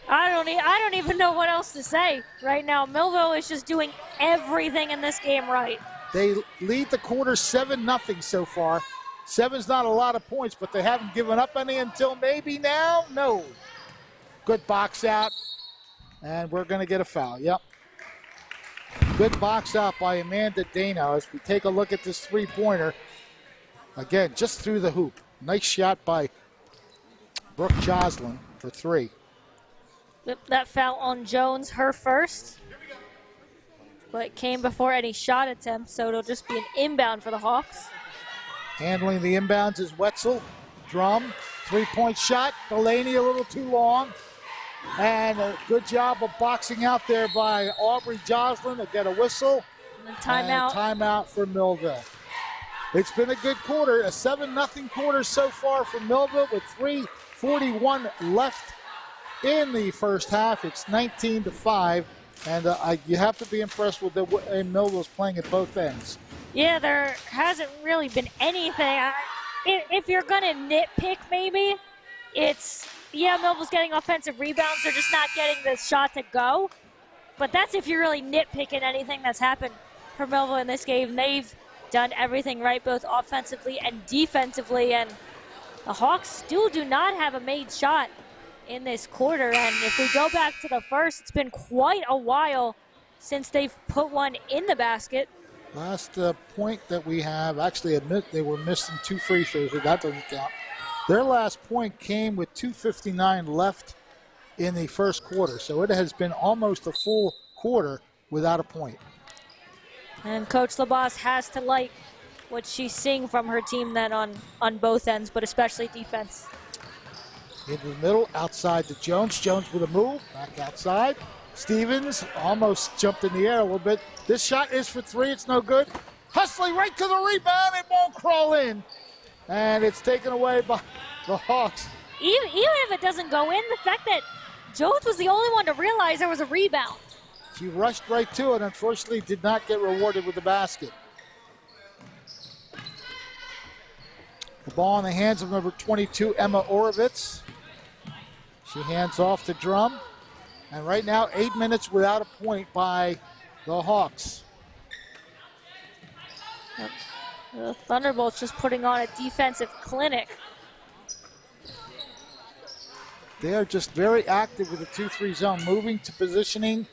I don't even know what else to say right now. Millville is just doing everything in this game right. They lead the quarter 7-0 so far. 7's not a lot of points, but they haven't given up any until maybe now. No. Good box out, and we're going to get a foul. Yep. Good box out by Amanda Dano as we take a look at this three-pointer. Again, just through the hoop. Nice shot by Brooke Joslin for three. That foul on Jones, her first. But it came before any shot attempt, so it'll just be an inbound for the Hawks. Handling the inbounds is Wetzel. Drum, three-point shot. Delaney a little too long. And a good job of boxing out there by Aubrey Joslin to get a whistle. And then timeout. And timeout for Millville. It's been a good quarter, a 7-0 quarter so far for Millville with 3:41 left in the first half. It's 19-5, and you have to be impressed with the way Millville's playing at both ends. Yeah, there hasn't really been anything. If you're going to nitpick maybe, it's, yeah, Millville's getting offensive rebounds. They're just not getting the shot to go. But that's if you're really nitpicking anything that's happened for Millville in this game. They've done everything right, both offensively and defensively. And the Hawks still do not have a made shot in this quarter. And if we go back to the first, it's been quite a while since they've put one in the basket. Last point that we have, actually admit they were missing 2 free throws, so that doesn't count. Their last point came with 2:59 left in the first quarter, so it has been almost a full quarter without a point. And Coach LaBosse has to like what she's seeing from her team then on both ends, but especially defense. Into the middle, outside to Jones. Jones with a move, back outside. Stevens almost jumped in the air a little bit. This shot is for three, it's no good. Hustling right to the rebound, it won't crawl in. And it's taken away by the Hawks. Even if it doesn't go in, the fact that Jones was the only one to realize there was a rebound. She rushed right to it, unfortunately did not get rewarded with the basket. The ball in the hands of number 22, Emma Orovitz. She hands off to Drum. And right now, 8 minutes without a point by the Hawks. Yep. The Thunderbolts just putting on a defensive clinic. They are just very active with the 2-3 zone, moving to positioning.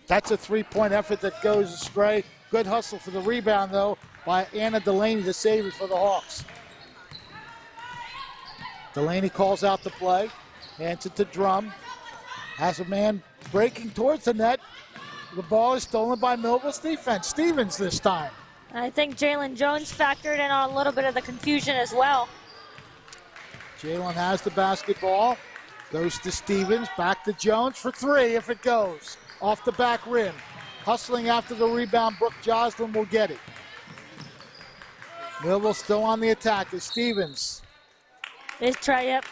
That's a three-point effort that goes astray. Good hustle for the rebound, though, by Anna Delaney to save it for the Hawks. Delaney calls out the play, hands it to Drum. Has a man breaking towards the net. The ball is stolen by Millville's defense. Stevens this time. I think Jalen Jones factored in on a little bit of the confusion as well. Jalen has the basketball. Goes to Stevens. Back to Jones for three if it goes. Off the back rim. Hustling after the rebound. Brooke Joslin will get it. Millville still on the attack as Stevens.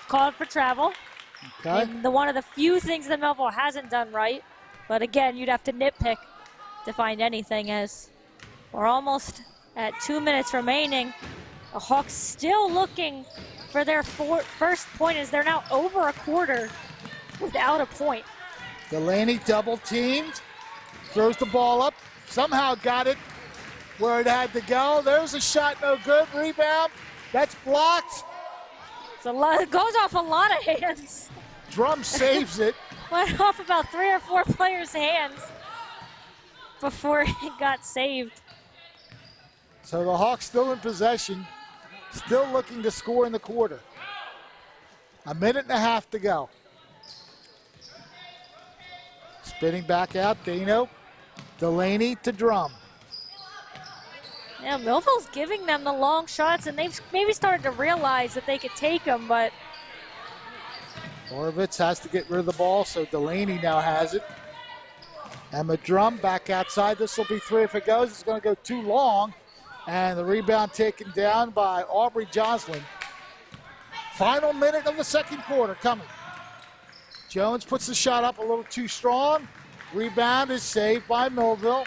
Called for travel. Okay. And one of the few things that Millville hasn't done right. But again, you'd have to nitpick to find anything, as we're almost at 2 minutes remaining. The Hawks still looking for their first point, as they're now over a quarter without a point. Delaney double teamed. Throws the ball up. Somehow got it where it had to go. There's a shot, no good. Rebound. That's blocked. It goes off a lot of hands. Drum saves it. Went off about 3 or 4 players' hands before it got saved. So the Hawks still in possession, still looking to score in the quarter. 1.5 minutes to go. Spinning back out, Dano. Delaney to Drum. Yeah, Millville's giving them the long shots, and they've maybe started to realize that they could take them, but Orovitz has to get rid of the ball, so Delaney now has it. Emma Drum back outside. This will be three if it goes. It's going to go too long. And the rebound taken down by Aubrey Joslin. Final minute of the second quarter coming. Jones puts the shot up a little too strong. Rebound is saved by Millville.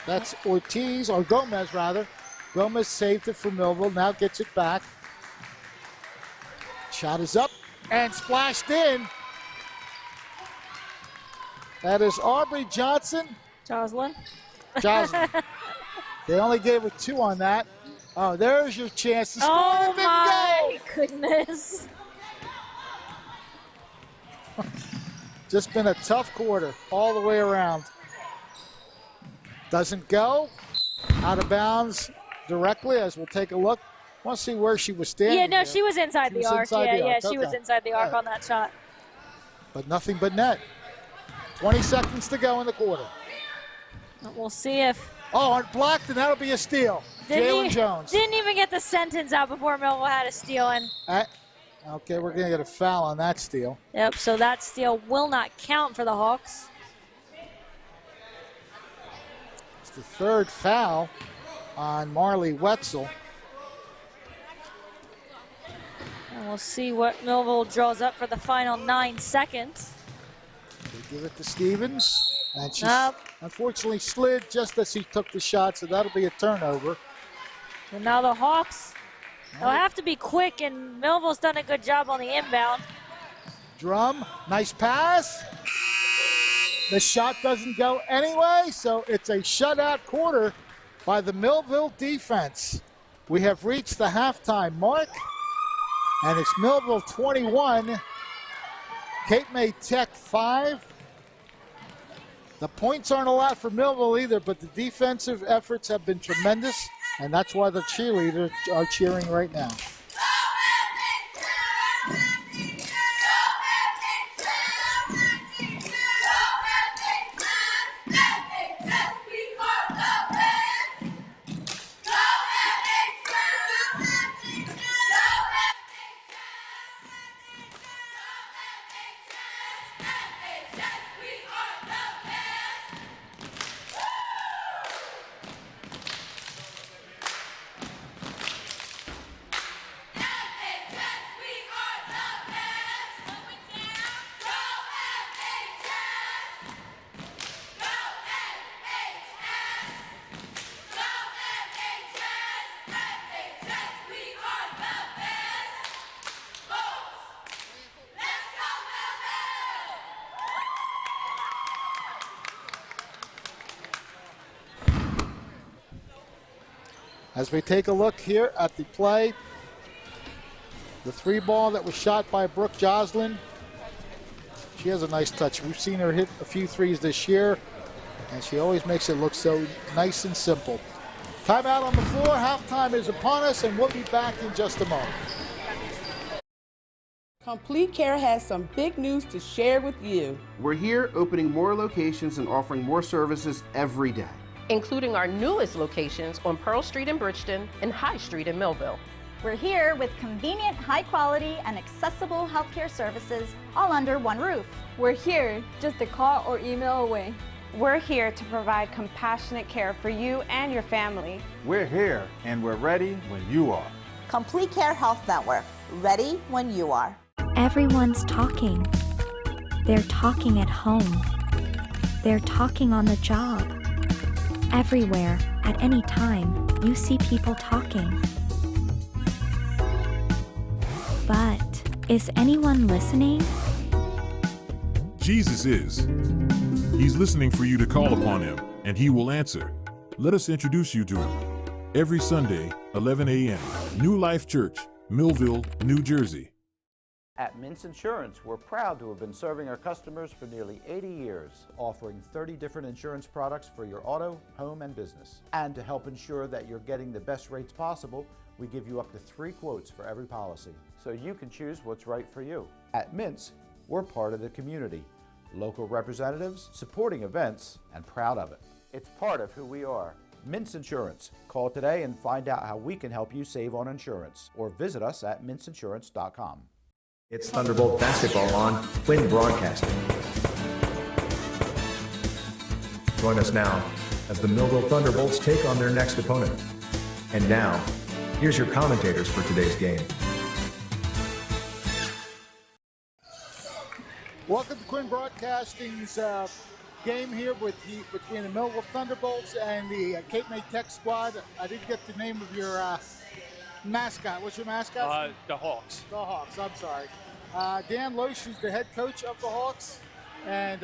That's Ortiz, or Gomez rather. Gomez saved it for Millville, now gets it back. Shot is up and splashed in. That is Aubrey Johnson. Jocelyn. Jocelyn. They only gave her 2 on that. Oh, there's your chance to score. Oh, It didn't my go. goodness. Just been a tough quarter all the way around. Doesn't go. Out of bounds directly, as we'll take a look. Want to see where she was standing. Yeah, no, there. she was inside the arc. She was inside the arc on that shot. But nothing but net. 20 seconds to go in the quarter. We'll see if... Oh, blocked, and that'll be a steal. Jalen Jones. Didn't even get the sentence out before Millville had a steal in. Okay, we're going to get a foul on that steal. Yep, so that steal will not count for the Hawks. It's the 3rd foul on Marley Wetzel. And we'll see what Millville draws up for the final 9 seconds. They give it to Stevens. And she unfortunately slid just as he took the shot, so that'll be a turnover. And now the Hawks, they'll have to be quick, and Millville's done a good job on the inbound. Drum, nice pass. The shot doesn't go anyway, so it's a shutout quarter by the Millville defense. We have reached the halftime mark, and it's Millville 21, Cape May Tech 5. The points aren't a lot for Millville either, but the defensive efforts have been tremendous, and that's why the cheerleaders are cheering right now. As we take a look here at the play, the 3 ball that was shot by Brooke Joslin. She has a nice touch. We've seen her hit a few threes this year, and she always makes it look so nice and simple. Timeout on the floor. Halftime is upon us, and we'll be back in just a moment. Complete Care has some big news to share with you. We're here opening more locations and offering more services every day, including our newest locations on Pearl Street in Bridgeton and High Street in Millville. We're here with convenient, high quality, and accessible healthcare services all under one roof. We're here just a call or email away. We're here to provide compassionate care for you and your family. We're here and we're ready when you are. Complete Care Health Network, ready when you are. Everyone's talking. They're talking at home. They're talking on the job. Everywhere, at any time, you see people talking. But is anyone listening? Jesus is. He's listening for you to call upon him, and he will answer. Let us introduce you to him. Every Sunday, 11 a.m., New Life Church, Millville, New Jersey. At Mintz Insurance, we're proud to have been serving our customers for nearly 80 years, offering 30 different insurance products for your auto, home, and business. And to help ensure that you're getting the best rates possible, we give you up to 3 quotes for every policy, so you can choose what's right for you. At Mintz, we're part of the community, local representatives, supporting events, and proud of it. It's part of who we are. Mintz Insurance. Call today and find out how we can help you save on insurance, or visit us at mintzinsurance.com. It's Thunderbolt basketball on Quinn Broadcasting. Join us now as the Millville Thunderbolts take on their next opponent. And now, here's your commentators for today's game. Welcome to Quinn Broadcasting's game here between the Millville Thunderbolts and the Cape May Tech squad. I didn't get the name of your mascot. What's your mascot? The Hawks. The Hawks, I'm sorry. Dan Loesch is the head coach of the Hawks. And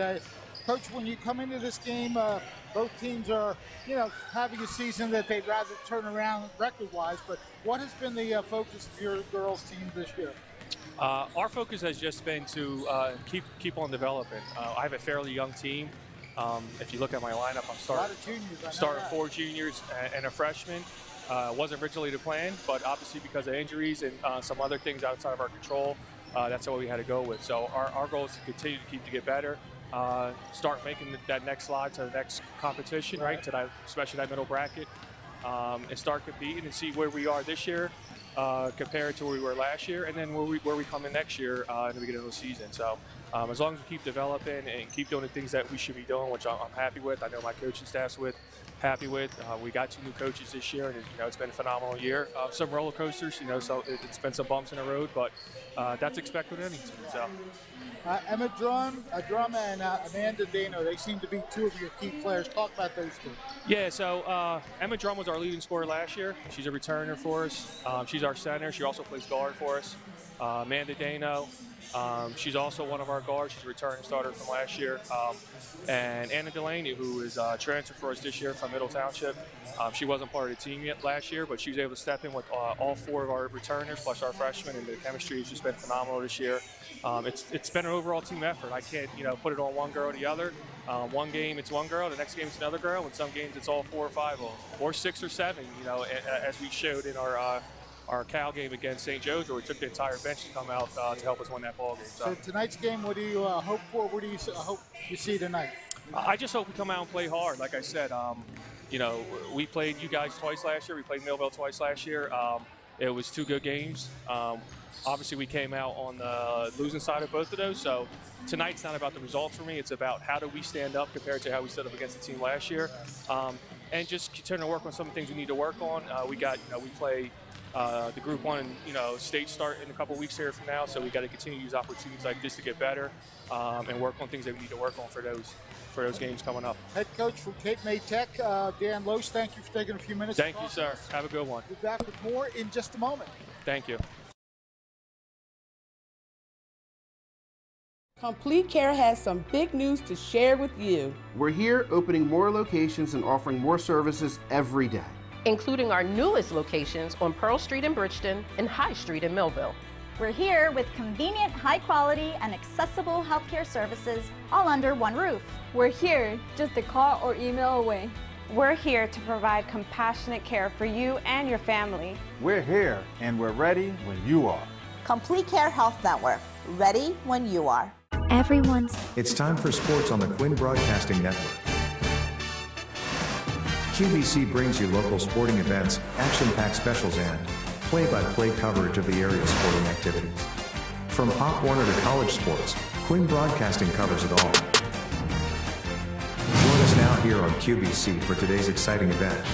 Coach, when you come into this game, both teams are, having a season that they'd rather turn around record-wise, but what has been the focus of your girls' team this year? Our focus has just been to keep on developing. I have a fairly young team. If you look at my lineup, I'm starting 4 juniors and a freshman. Wasn't originally the plan, but obviously because of injuries and some other things outside of our control, that's what we had to go with. So our goal is to continue to get better, start making that next slide to the next competition, right? To that, especially that middle bracket, and start competing and see where we are this year compared to where we were last year, and then where we come in next year in the beginning of the season. So as long as we keep developing and keep doing the things that we should be doing, which I'm happy with, I know my coaching staff's happy with. We got 2 new coaches this year, and it's been a phenomenal year. Some roller coasters, so it's been some bumps in the road, but that's expected with any team. So. Emma Drum and Amanda Dano, they seem to be 2 of your key players. Talk about those 2. Yeah, so Emma Drum was our leading scorer last year. She's a returner for us. She's our center. She also plays guard for us. Amanda Dano, she's also one of our guards. She's a returning starter from last year. And Anna Delaney, who is transferred for us this year from Middle Township. She wasn't part of the team yet last year, but she was able to step in with all 4 of our returners plus our freshmen, and the chemistry has just been phenomenal this year. It's been an overall team effort. I can't put it on one girl or the other. One game it's one girl, the next game it's another girl, and some games it's all 4 or 5 or 6 or 7. As we showed in our Cal game against St. Joe's, where we took the entire bench to come out to help us win that ball game. So tonight's game, what do you hope for? What do you hope you see tonight? I just hope we come out and play hard. Like I said, we played you guys twice last year. We played Millville twice last year. It was 2 good games. Obviously, we came out on the losing side of both of those. So tonight's not about the results for me. It's about how do we stand up compared to how we stood up against the team last year, and just continue to work on some things we need to work on. We play the Group 1 state start in a couple weeks here from now, so we got to continue to use opportunities like this to get better and work on things that we need to work on for those games coming up. Head coach from Cape May Tech, Dan Loos, thank you for taking a few minutes. Thank you, sir. Have a good one. We'll be back with more in just a moment. Thank you. Complete Care has some big news to share with you. We're here opening more locations and offering more services every day, including our newest locations on Pearl Street in Bridgeton and High Street in Millville. We're here with convenient, high quality, and accessible healthcare services all under one roof. We're here just a call or email away. We're here to provide compassionate care for you and your family. We're here and we're ready when you are. Complete Care Health Network, ready when you are. It's time for sports on the Quinn Broadcasting Network. QBC brings you local sporting events, action-packed specials, and play-by-play coverage of the area's sporting activities. From Pop Warner to college sports, Quinn Broadcasting covers it all. Join us now here on QBC for today's exciting event.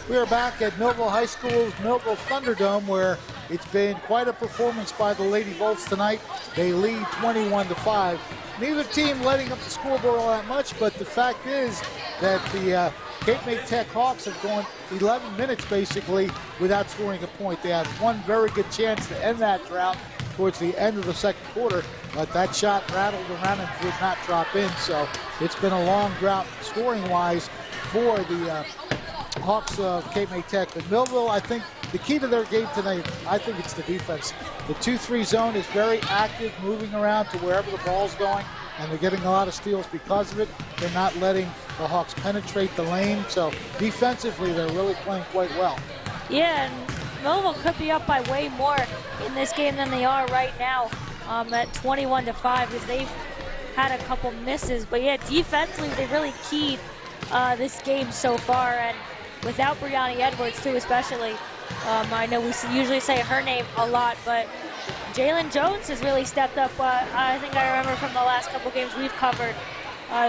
We are back at Millville High School's Millville Thunderdome, where it's been quite a performance by the Lady Bolts tonight. They lead 21-5. Neither team letting up the scoreboard all that much, but the fact is that the Cape May Tech Hawks have gone 11 minutes basically without scoring a point. They had one very good chance to end that drought towards the end of the second quarter, but that shot rattled around and did not drop in. So it's been a long drought scoring-wise for the Hawks of Cape May Tech. But Millville, I think the key to their game tonight, I think it's the defense. The 2-3 zone is very active, moving around to wherever the ball's going, and they're getting a lot of steals because of it. They're not letting the Hawks penetrate the lane, so defensively they're really playing quite well. Yeah, and Millville could be up by way more in this game than they are right now at 21-5, because they've had a couple misses. But yeah, defensively they really keyed this game so far, and without Brianna Edwards too, especially. I know we usually say her name a lot, but Jalen Jones has really stepped up. I think I remember from the last couple games we've covered,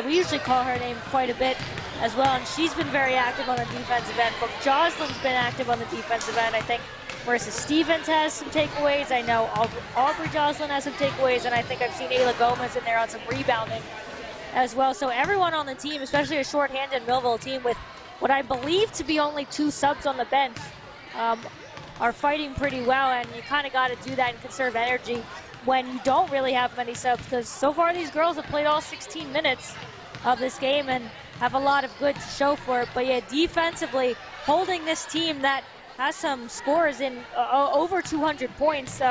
we usually call her name quite a bit as well, and she's been very active on the defensive end. But Jocelyn's been active on the defensive end. I think Marissa Stevens has some takeaways. I know Aubrey Jocelyn has some takeaways, and I think I've seen Ayla Gomez in there on some rebounding. as well. So everyone on the team, especially a shorthanded Millville team with what I believe to be only 2 subs on the bench, are fighting pretty well, and you kind of got to do that and conserve energy when you don't really have many subs, because so far these girls have played all 16 minutes of this game and have a lot of good to show for it. But yeah, defensively, holding this team that has some scores in over 200 points.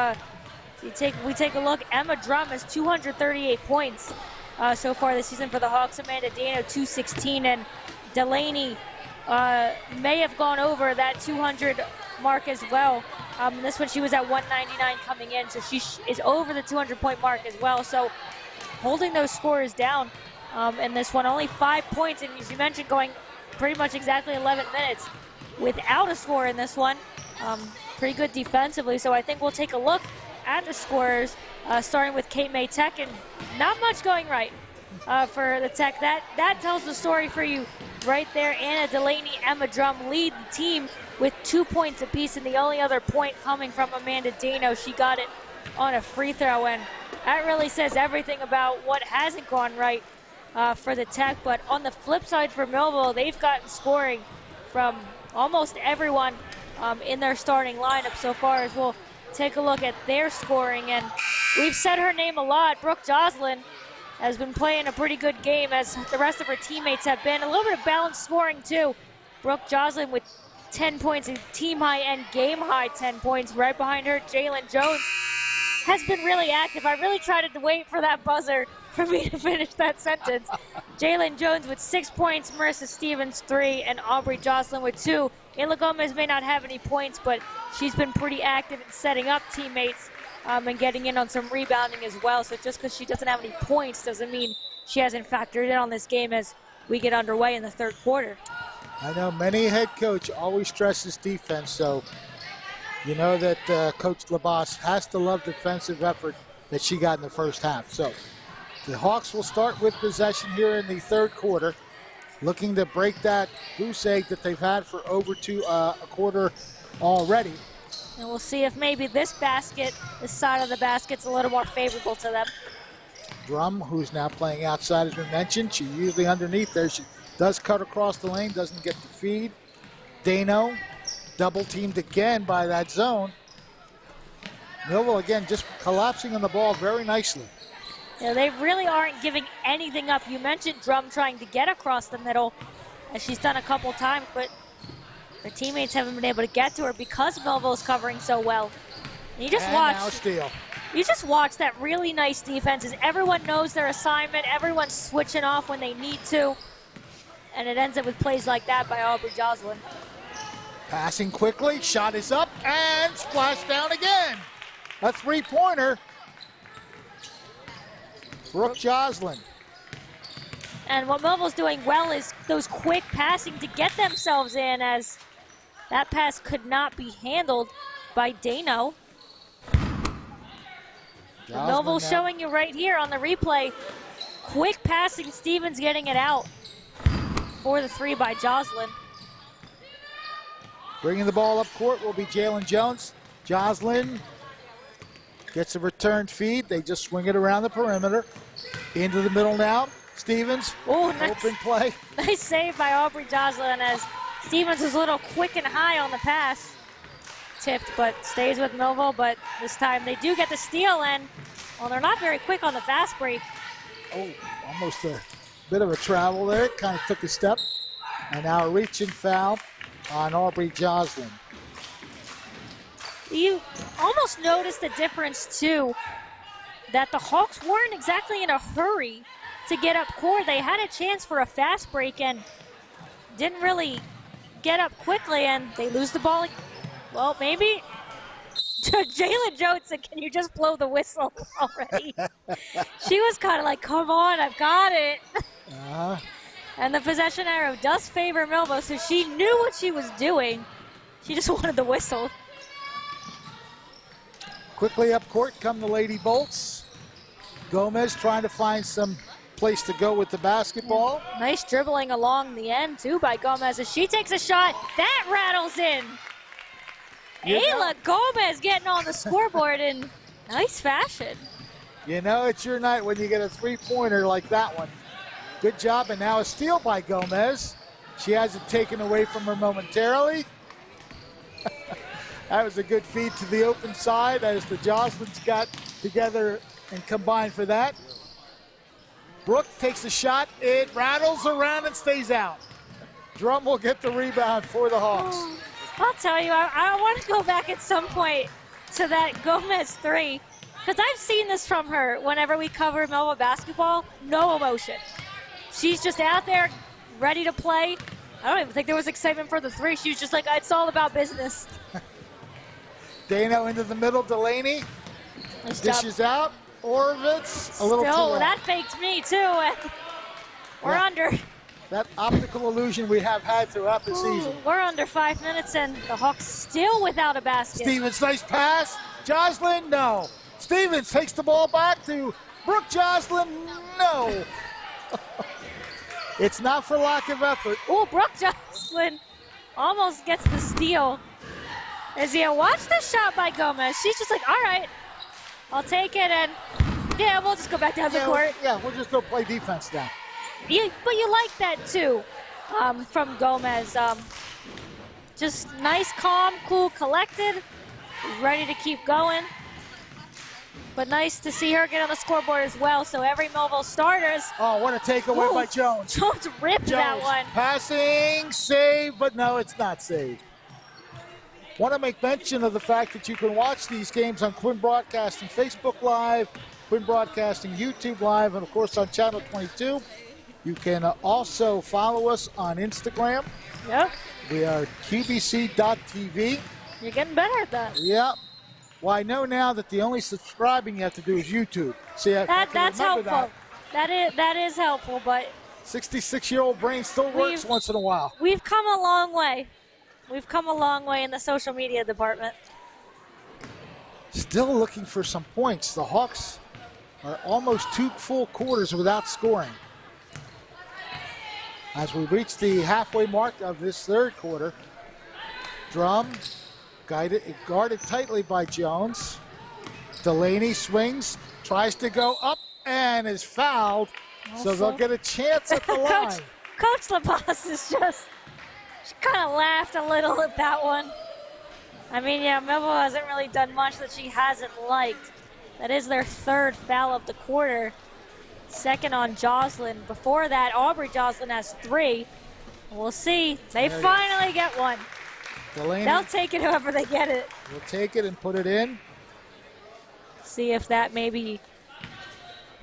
We take a look. Emma Drum has 238 points so far this season for the Hawks. Amanda Dano 216, and Delaney may have gone over that 200 mark as well. This one she was at 199 coming in, so she is over the 200-point mark as well. So holding those scores down in this one, only 5 points, and as you mentioned, going pretty much exactly 11 minutes without a score in this one. Pretty good defensively, so I think we'll take a look at the scorers, starting with Cape May Tech, and not much going right for the Tech. That tells the story for you right there. Anna Delaney, Emma Drum lead the team with 2 points apiece, and the only other point coming from Amanda Dano. She got it on a free throw, and that really says everything about what hasn't gone right for the Tech. But on the flip side for Millville, they've gotten scoring from almost everyone in their starting lineup so far, as we'll take a look at their scoring. And we've said her name a lot. Brooke Joslin has been playing a pretty good game, as the rest of her teammates have been. A little bit of balanced scoring too. Brooke Joslin with 10 points, and team high and game high 10 points. Right behind her, Jalen Jones has been really active. I really tried to wait for that buzzer for me to finish that sentence. Jalen Jones with 6 points, Marissa Stevens 3, and Aubrey Jocelyn with 2. Ayla Gomez may not have any points, but she's been pretty active in setting up teammates and getting in on some rebounding as well. So just because she doesn't have any points doesn't mean she hasn't factored in on this game as we get underway in the third quarter. I know many head coach always stresses defense, so you know that Coach Labas has to love defensive effort that she got in the first half. So the Hawks will start with possession here in the third quarter, looking to break that goose egg that they've had for over a quarter already. And we'll see if maybe this side of the basket's a little more favorable to them. Drum, who's now playing outside, as we mentioned, she's usually underneath there. She does cut across the lane, doesn't get the feed. Dano, double teamed again by that zone. Millville again just collapsing on the ball very nicely. Yeah, they really aren't giving anything up. You mentioned Drum trying to get across the middle, as she's done a couple times, but her teammates haven't been able to get to her because Millville's covering so well. And you just watch that really nice defense as everyone knows their assignment, everyone's switching off when they need to, and it ends up with plays like that by Aubrey Joslin. Passing quickly, shot is up, and splash down again. A three-pointer. Brooke Joslin. And what Millville's doing well is those quick passing to get themselves in, as that pass could not be handled by Dano. Millville showing you right here on the replay. Quick passing, Stevens getting it out for the 3 by Joslin. Bringing the ball up court will be Jalen Jones. Joslin gets a return feed. They just swing it around the perimeter. Into the middle now. Stevens, nice, open play. Nice save by Aubrey Joslin, as Stevens is a little quick and high on the pass. Tipped, but stays with Millville, but this time they do get the steal, and, well, they're not very quick on the fast break. Oh, almost a bit of a travel there. Kind of took a step. And now a reach and foul on Aubrey Joslin. You almost noticed the difference, too, that the Hawks weren't exactly in a hurry to get up court. They had a chance for a fast break and didn't really get up quickly, and they lose the ball. Well, maybe Jalen Jones said, "Can you just blow the whistle already?" She was kind of like, "Come on, I've got it." And the possession arrow does favor Millville, so she knew what she was doing. She just wanted the whistle. Quickly up court come the Lady Bolts. Gomez trying to find some place to go with the basketball. Nice dribbling along the end, too, by Gomez as she takes a shot. That rattles in. Ayla Gomez getting on the scoreboard in nice fashion. You know, it's your night when you get a three-pointer like that one. Good job, and now a steal by Gomez. She has it taken away from her momentarily. That was a good feed to the open side as the Jocelyn's got together and combined for that. Brooke takes a shot. It rattles around and stays out. Drum will get the rebound for the Hawks. I'll tell you, I want to go back at some point to that Gomez three, because I've seen this from her whenever we cover Millville basketball. No emotion. She's just out there ready to play. I don't even think there was excitement for the three. She was just like, it's all about business. Dano into the middle, Delaney. Nice dishes out. Orovitz, a little too Still, long. that faked me too. We're under. That optical illusion we have had throughout the season. We're under 5 minutes, and the Hawks still without a basket. Stevens, nice pass. Jocelyn, no. Stevens takes the ball back to Brooke Jocelyn, no. It's not for lack of effort. Oh, Brooke Jocelyn almost gets the steal. As you watch the shot by Gomez, she's just like, all right, I'll take it, and yeah, we'll just go back down the court. We'll just go play defense now. But you like that too from Gomez. Just nice, calm, cool, collected, ready to keep going. But nice to see her get on the scoreboard as well. So every Millville starters. Oh, what a takeaway by Jones. Jones ripped that one. Passing, save, but no, it's not saved. Want to make mention of the fact that you can watch these games on Quinn Broadcasting Facebook Live, Quinn Broadcasting YouTube Live, and of course on Channel 22. You can also follow us on Instagram. Yep. We are QBC.TV. You're getting better at that. Yep. Well, I know now that the only subscribing you have to do is YouTube. See, that's helpful. That is helpful, but 66-year-old brain still works once in a while. We've come a long way. We've come a long way in the social media department. Still looking for some points. The Hawks are almost 2 full quarters without scoring. As we reach the halfway mark of this third quarter, Drum guarded tightly by Jones. Delaney swings, tries to go up, and is fouled. So they'll get a chance at the line. Coach LaPaz is she kind of laughed a little at that one. I mean, yeah, Millville hasn't really done much that she hasn't liked. That is their third foul of the quarter. Second on Jocelyn. Before that, Aubrey Jocelyn has 3. We'll see. They finally get one. Delaney, they'll take it however they get it. We'll take it and put it in. See if that maybe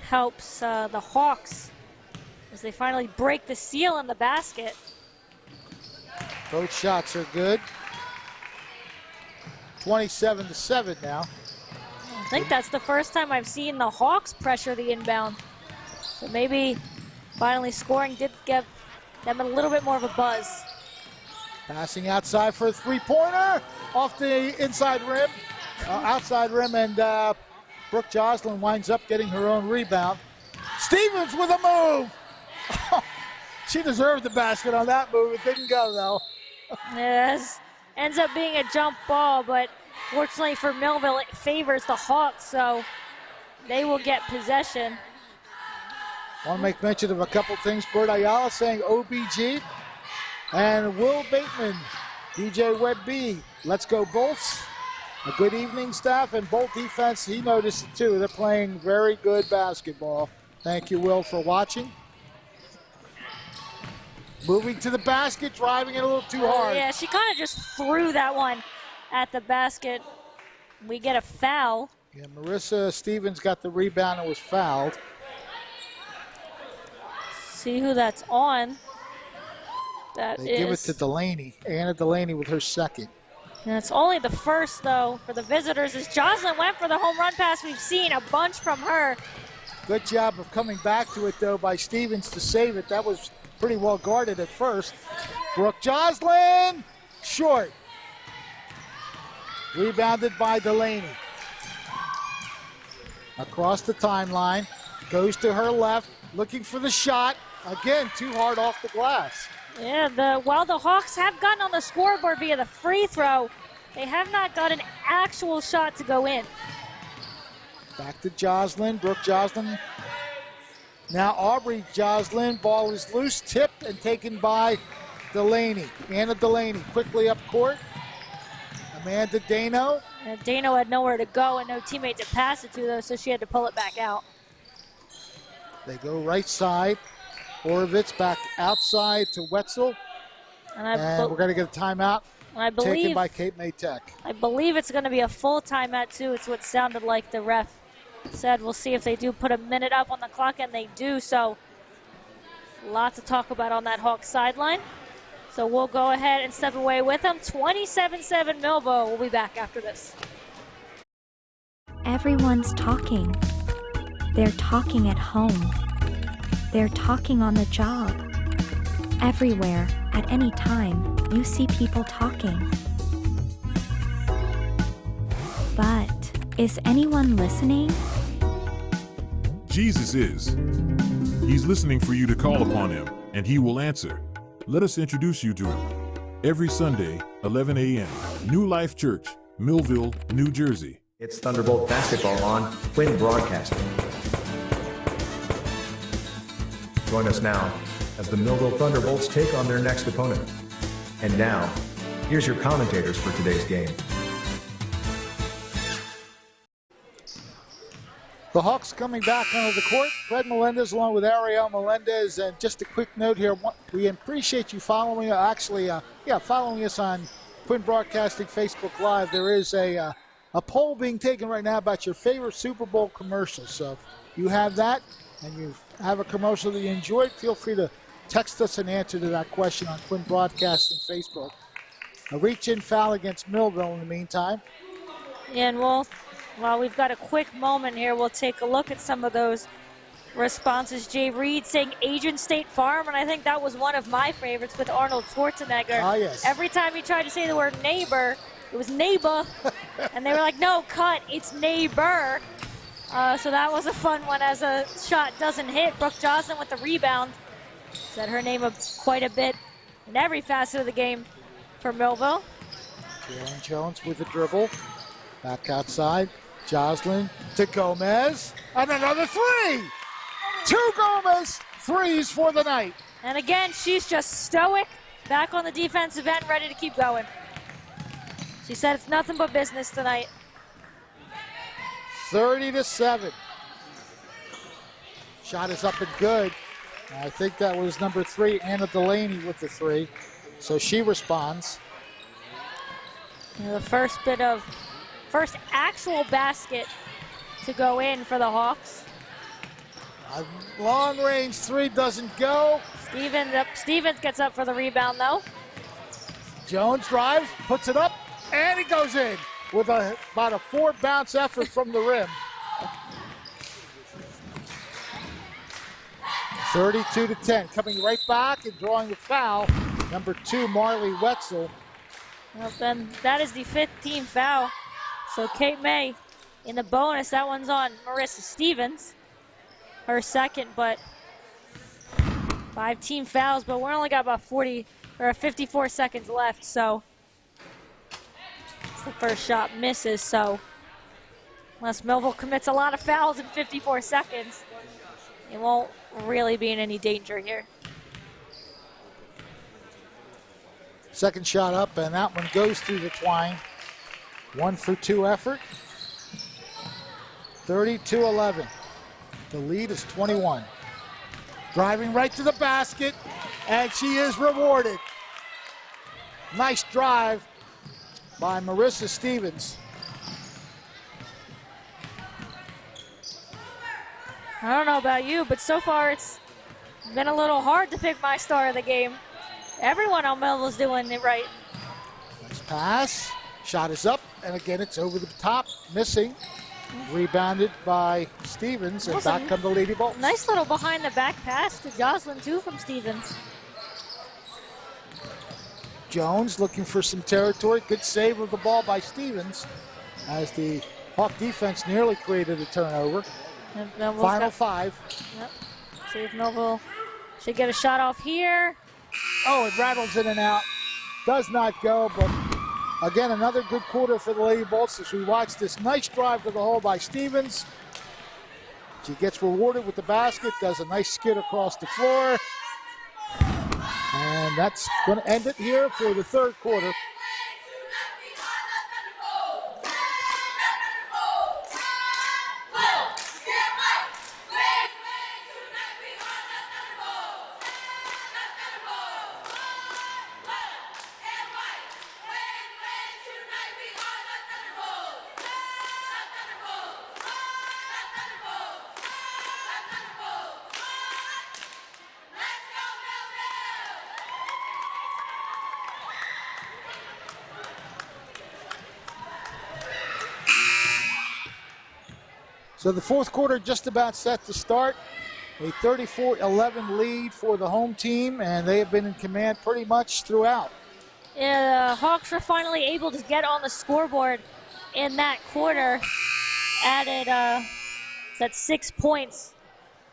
helps the Hawks as they finally break the seal in the basket. Both shots are good. 27-7 now. I think that's the first time I've seen the Hawks pressure the inbound. So maybe finally scoring did give them a little bit more of a buzz. Passing outside for a three-pointer off the inside rim, outside rim, and Brooke Jocelyn winds up getting her own rebound. Stevens with a move. She deserved the basket on that move. It didn't go, though. Yes, ends up being a jump ball, but fortunately for Millville, it favors the Hawks, so they will get possession. Want to make mention of a couple things. Bert Ayala saying OBG. And Will Bateman, DJ Webb B, let's go Bolts. A good evening, staff, and Bolt defense, he noticed it too. They're playing very good basketball. Thank you, Will, for watching. Moving to the basket, driving it a little too hard. Yeah, she kind of just threw that one at the basket. We get a foul. Yeah, Marissa Stevens got the rebound and was fouled. See who that's on. They give it to Delaney. Anna Delaney with her second. And it's only the first, though, for the visitors as Jocelyn went for the home run pass. We've seen a bunch from her. Good job of coming back to it, though, by Stevens to save it. That was pretty well guarded at first. Brooke Jocelyn, short. Rebounded by Delaney. Across the timeline, goes to her left, looking for the shot. Again, too hard off the glass. Yeah, while the Hawks have gotten on the scoreboard via the free throw, they have not got an actual shot to go in. Back to Jocelyn. Brooke Jocelyn Now Aubrey Joslin, ball is loose, tipped and taken by Delaney. Anna Delaney quickly up court. Amanda Dano. And Dano had nowhere to go and no teammate to pass it to, though, so she had to pull it back out. They go right side. Horovitz back outside to Wetzel. And we're going to get a timeout taken by Cape May Tech. I believe it's going to be a full timeout, too. It's what sounded like the ref said. We'll see if they do put a minute up on the clock, and they do. So lots to talk about on that Hawks sideline. So we'll go ahead and step away with them. 27-7 Millville. We'll be back after this. Everyone's talking. They're talking at home. They're talking on the job. Everywhere, at any time, you see people talking. But is anyone listening? Jesus is. He's listening for you to call upon him, and he will answer. Let us introduce you to him. Every Sunday, 11 a.m., New Life Church, Millville, New Jersey. It's Thunderbolt basketball on Quinn Broadcasting. Join us now as the Millville Thunderbolts take on their next opponent. And now, here's your commentators for today's game. The Hawks coming back onto the court. Fred Melendez along with Ariel Melendez. And just a quick note here, we appreciate you following, following us on Quinn Broadcasting Facebook Live. There is a poll being taken right now about your favorite Super Bowl commercial. So if you have that and you have a commercial that you enjoyed, feel free to text us an answer to that question on Quinn Broadcasting Facebook. A reach-in foul against Millville in the meantime. And while we've got a quick moment here, we'll take a look at some of those responses. Jay Reed saying Agent State Farm, and I think that was one of my favorites with Arnold Schwarzenegger. Ah, yes. Every time he tried to say the word neighbor, it was neighbor, and they were like, no, cut, it's neighbor. So that was a fun one as a shot doesn't hit. Brooke Johnson with the rebound. Said her name quite a bit in every facet of the game for Millville. Jalen Jones with the dribble. Back outside. Joslin to Gomez. And another three! 2 Gomez threes for the night. And again, she's just stoic, back on the defensive end, ready to keep going. She said it's nothing but business tonight. 30-7. Shot is up and good. I think that was number 3, Anna Delaney with the 3. So she responds. The first actual basket to go in for the Hawks. A long-range 3 doesn't go. Stevens gets up for the rebound, though. Jones drives, puts it up, and he goes in with about a 4-bounce effort from the rim. 32-10. Coming right back and drawing the foul, number 2, Marley Wetzel. Well, then that is the 5th team foul. So Cape May in the bonus. That one's on Marissa Stevens, her second, but 5 team fouls. But we're only got about 54 seconds left. So the first shot misses. So unless Millville commits a lot of fouls in 54 seconds, it won't really be in any danger here. Second shot up, and that one goes through the twine. 1 for 2 effort. 32-11. The lead is 21. Driving right to the basket, and she is rewarded. Nice drive by Marissa Stevens. I don't know about you, but so far it's been a little hard to pick my star of the game. Everyone on Millville's doing it right. Nice pass. Shot is up, and again it's over the top, missing. Rebounded by Stevens, and back come the Lady Bolts. Nice little behind-the-back pass to Jocelyn, too, from Stevens. Jones looking for some territory. Good save of the ball by Stevens as the Hawk defense nearly created a turnover. Final 5. Yep. See if Millville should get a shot off here. Oh, it rattles in and out. Does not go, but again, another good quarter for the Lady Bolts as we watch this nice drive to the hole by Stevens. She gets rewarded with the basket, does a nice skid across the floor. And that's going to end it here for the third quarter. So the fourth quarter just about set to start. A 34-11 lead for the home team, and they have been in command pretty much throughout. Yeah, the Hawks were finally able to get on the scoreboard in that quarter. Added, that's 6 points.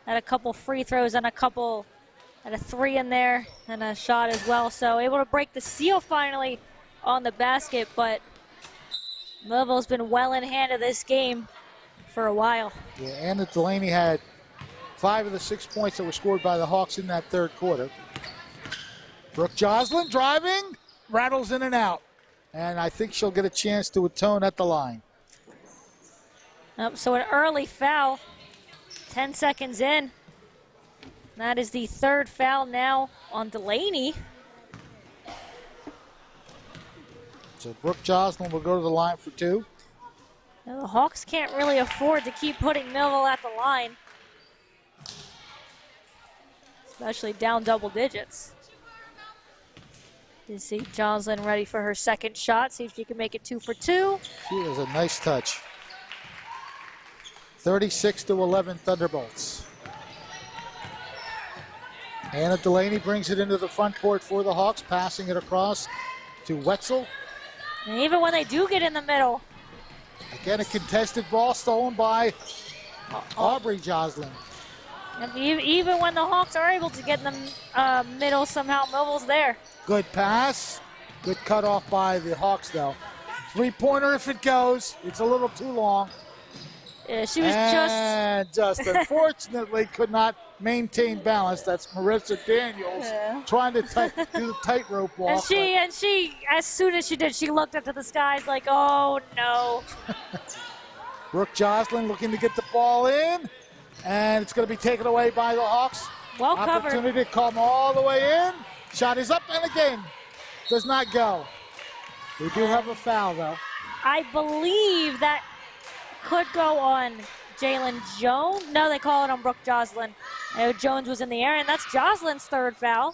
Had a couple free throws and had a three in there and a shot as well. So able to break the seal finally on the basket, but Millville's been well in hand of this game for a while. Yeah, Anna Delaney had 5 of the 6 points that were scored by the Hawks in that third quarter. Brooke Joslin driving, rattles in and out. And I think she'll get a chance to atone at the line. So an early foul, 10 seconds in. That is the third foul now on Delaney. So Brooke Joslin will go to the line for 2. Now the Hawks can't really afford to keep putting Millville at the line, especially down double digits. You see Joslin ready for her second shot, see if she can make it 2 for 2. She has a nice touch. 36-11 Thunderbolts. Anna Delaney brings it into the front court for the Hawks, passing it across to Wetzel. And even when they do get in the middle. Again, a contested ball stolen by Aubrey Joslin. And even when the Hawks are able to get in the middle, somehow Millville's there. Good pass. Good cutoff by the Hawks, though. Three-pointer if it goes. It's a little too long. Yeah, she was just unfortunately could not maintain balance. That's Marissa Daniels trying to do the tightrope walk. And she, as soon as she did, she looked up to the skies like, oh no. Brooke Joslin looking to get the ball in, and it's going to be taken away by the Hawks. Well covered. Opportunity to come all the way in. Shot is up and again does not go. We do have a foul though. I believe that could go on Jalen Jones. No, they call it on Brooke Joslin. I know Jones was in the air, and that's Joslin's third foul.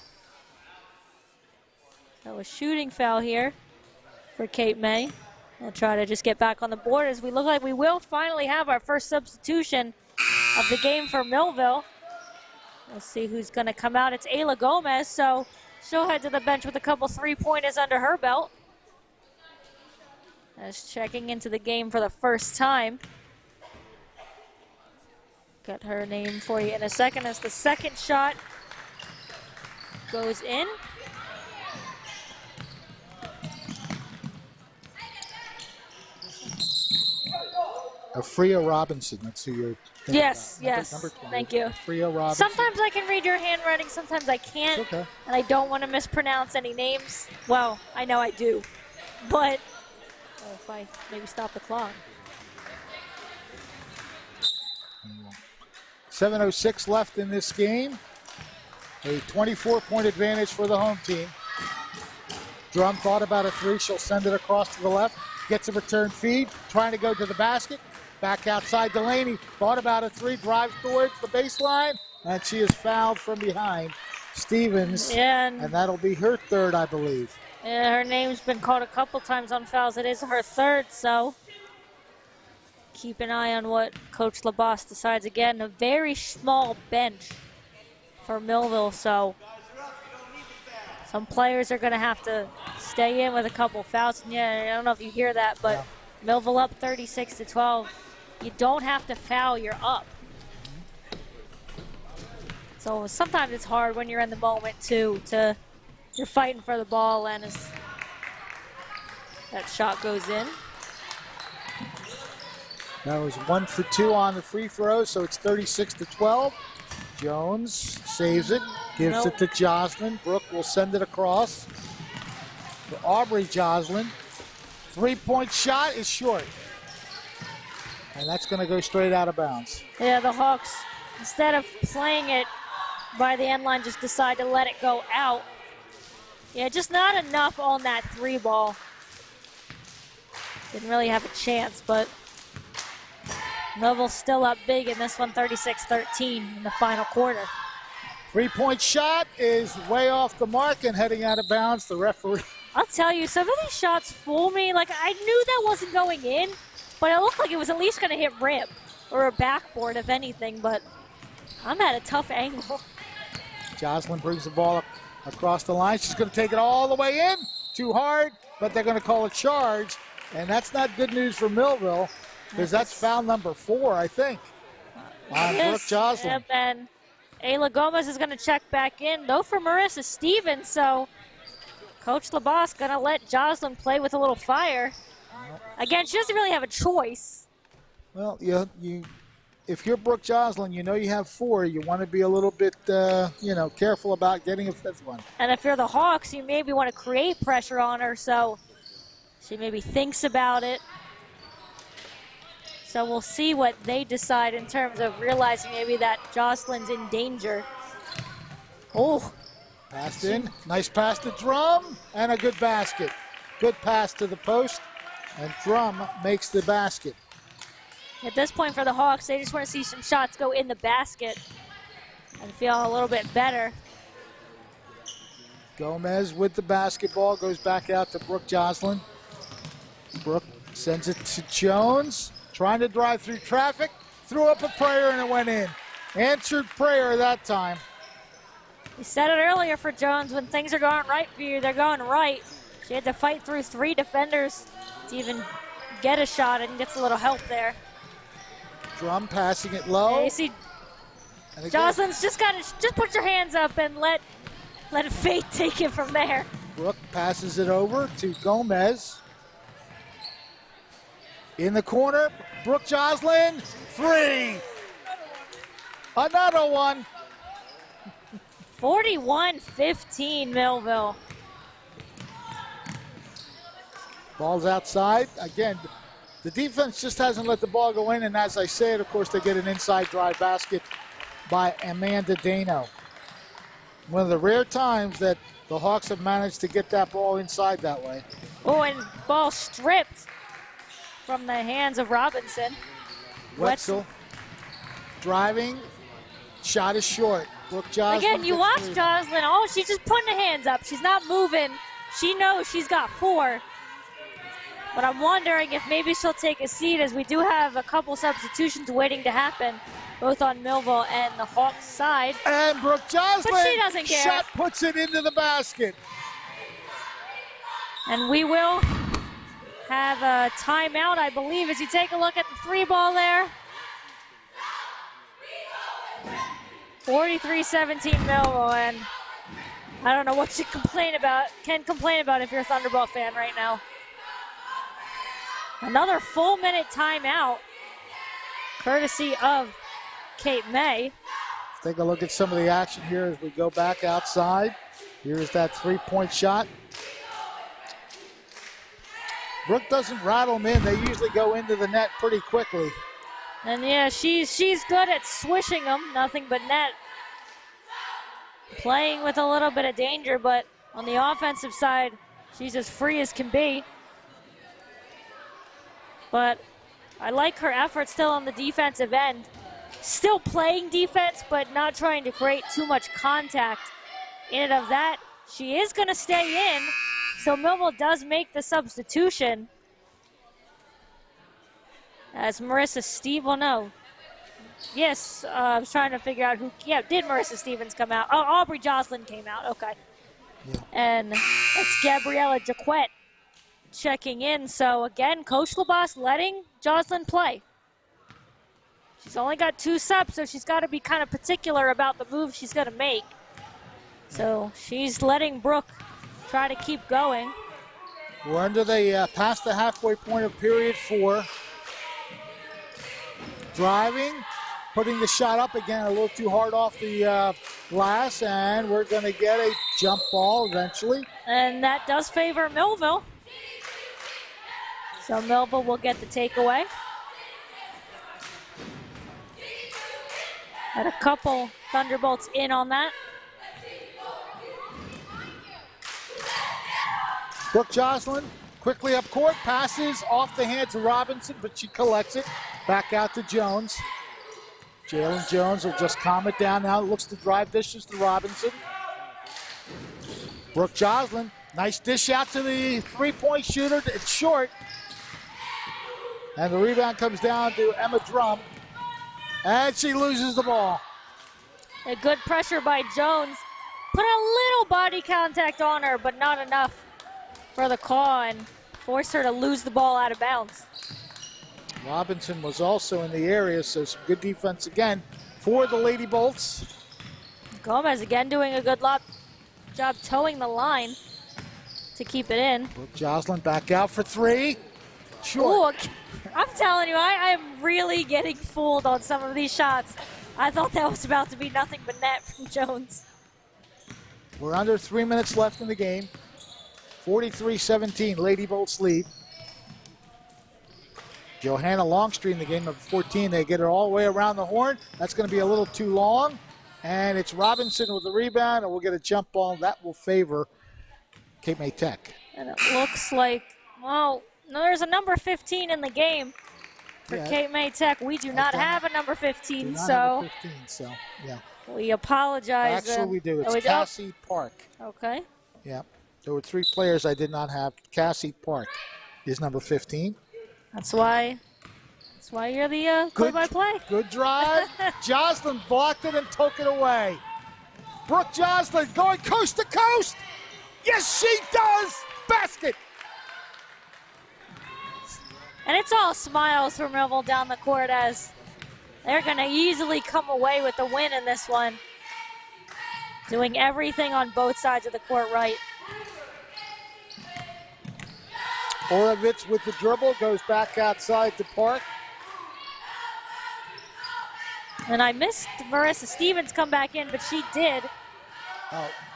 So a shooting foul here for Kate May. We'll try to just get back on the board as we look like we will finally have our first substitution of the game for Millville. We'll see who's going to come out. It's Ayla Gomez, so she'll head to the bench with a couple three-pointers under her belt. As checking into the game for the first time. Got her name for you in a second as the second shot goes in. Afria Robinson, that's who you're thinking Yes, about. yes, Number 20, thank you. Afria Robinson. Sometimes I can read your handwriting, sometimes I can't. Okay. And I don't want to mispronounce any names. Well, I know I do, but if I maybe stop the clock. 7:06 left in this game. A 24-point advantage for the home team. Drum thought about a three. She'll send it across to the left. Gets a return feed. Trying to go to the basket. Back outside Delaney. Thought about a three. Drives towards the baseline. And she is fouled from behind. Stevens. And that'll be her third, I believe. Yeah, her name's been called a couple times on fouls. It is her third, so keep an eye on what Coach LaBosse decides. Again, a very small bench for Millville, so some players are going to have to stay in with a couple fouls. And yeah, I don't know if you hear that, but Millville up 36-12. You don't have to foul, you're up. So sometimes it's hard when you're in the moment, too, you're fighting for the ball, and as that shot goes in. That was 1 for 2 on the free throw, so it's 36-12. Jones saves it, gives it to Joslyn. Brooke will send it across to Aubrey Joslyn. 3-point shot is short. And that's going to go straight out of bounds. Yeah, the Hawks, instead of playing it by the end line, just decide to let it go out. Yeah, just not enough on that 3 ball. Didn't really have a chance, but Millville still up big in this one, 36-13 in the final quarter. 3-point shot is way off the mark and heading out of bounds. The referee. I'll tell you, some of these shots fool me. Like, I knew that wasn't going in, but it looked like it was at least going to hit rim or a backboard, if anything, but I'm at a tough angle. Joslyn brings the ball across the line. She's going to take it all the way in. Too hard, but they're going to call a charge, and that's not good news for Millville because that's foul number 4, I think, on Brooke Joslyn. Yep, and Ayla Gomez is going to check back in, though, for Marissa Stevens, so Coach LaBosse going to let Joslyn play with a little fire. Again, she doesn't really have a choice. Well, if you're Brooke Joslyn, you know you have 4. You want to be a little bit, careful about getting a 5th one. And if you're the Hawks, you maybe want to create pressure on her, so she maybe thinks about it. So we'll see what they decide in terms of realizing maybe that Joslyn's in danger. Oh. Passed in. Nice pass to Drum and a good basket. Good pass to the post, and Drum makes the basket. At this point for the Hawks, they just want to see some shots go in the basket and feel a little bit better. Gomez with the basketball goes back out to Brooke Joslyn. Brooke sends it to Jones. Trying to drive through traffic, threw up a prayer and it went in. Answered prayer that time. You said it earlier for Jones, when things are going right for you, they're going right. She had to fight through 3 defenders to even get a shot and gets a little help there. Drum passing it low. Yeah, you see, Joslyn's just put your hands up and let fate take it from there. Brooke passes it over to Gomez. In the corner, Brooke Joslyn, 3. Another one. 41-15 Millville. Ball's outside. Again, the defense just hasn't let the ball go in, and as I said, of course, they get an inside drive basket by Amanda Dano. One of the rare times that the Hawks have managed to get that ball inside that way. Oh, and ball stripped from the hands of Robinson. Wetzel driving. Shot is short. Brooke Joslyn. Again, you watch Joslyn. Oh, she's just putting the hands up. She's not moving. She knows she's got 4. But I'm wondering if maybe she'll take a seat, as we do have a couple substitutions waiting to happen, both on Millville and the Hawks side. And Brooke Joslyn. But she doesn't care. Shot puts it into the basket. And we will have a timeout, I believe, as you take a look at the 3 ball there. 43-17 Millville, and I don't know what you can complain about if you're a Thunderbolt fan right now. Another full minute timeout, courtesy of Cape May. Let's take a look at some of the action here as we go back outside. Here's that 3-point shot. Brooke doesn't rattle them in. They usually go into the net pretty quickly. And yeah, she's good at swishing them, nothing but net. Playing with a little bit of danger, but on the offensive side, she's as free as can be. But I like her effort still on the defensive end. Still playing defense, but not trying to create too much contact. In and of that, she is going to stay in, so Millville does make the substitution. As Marissa Stevens, well, no. Yes, I was trying to figure out who, did Marissa Stevens come out? Oh, Aubrey Joslyn came out, okay. Yeah. And it's Gabriella Jaquette checking in. So again, Coach LaBosse letting Joslyn play. She's only got 2 subs, so she's got to be kind of particular about the move she's going to make. So she's letting Brooke try to keep going. We're under the past the halfway point of period 4. driving, putting the shot up again a little too hard off the glass, and we're going to get a jump ball eventually. And that does favor Millville. So Millville will get the takeaway. Had a couple Thunderbolts in on that. Brooke Joslin quickly up court, passes off the hands of Robinson, but she collects it. Back out to Jones. Jalen Jones will just calm it down now. Looks to drive dishes to Robinson. Brooke Joslin, nice dish out to the three-point shooter. It's short. And the rebound comes down to Emma Drum. And she loses the ball. A good pressure by Jones. Put a little body contact on her, but not enough for the call, and forced her to lose the ball out of bounds. Robinson was also in the area, so some good defense again for the Lady Bolts. Gomez again doing a good job towing the line to keep it in. Brooke Joslin back out for three. Short. Ooh, I'm telling you, I am really getting fooled on some of these shots. I thought that was about to be nothing but net from Jones. We're under 3 minutes left in the game. 43-17, Lady Bolts lead. Johanna Longstreet in the game, number 14. They get it all the way around the horn. That's going to be a little too long. And it's Robinson with the rebound, and we'll get a jump ball. That will favor Cape May Tech. And it looks like, well, no, there's a number 15 in the game for Cape May Tech. We do not have a number 15, so. Yeah. We apologize. Actually, we do. It's Cassie Park. Okay. Yeah. There were three players I did not have. Cassie Park is number 15. That's why you're the play-by-play. Good drive. Joslin blocked it and took it away. Brooke Joslin going coast to coast. Yes, she does. Basket. And it's all smiles for Millville down the court as they're going to easily come away with the win in this one. Doing everything on both sides of the court right. Orovitz with the dribble, goes back outside to Park. And I missed Marissa Stevens come back in, but she did.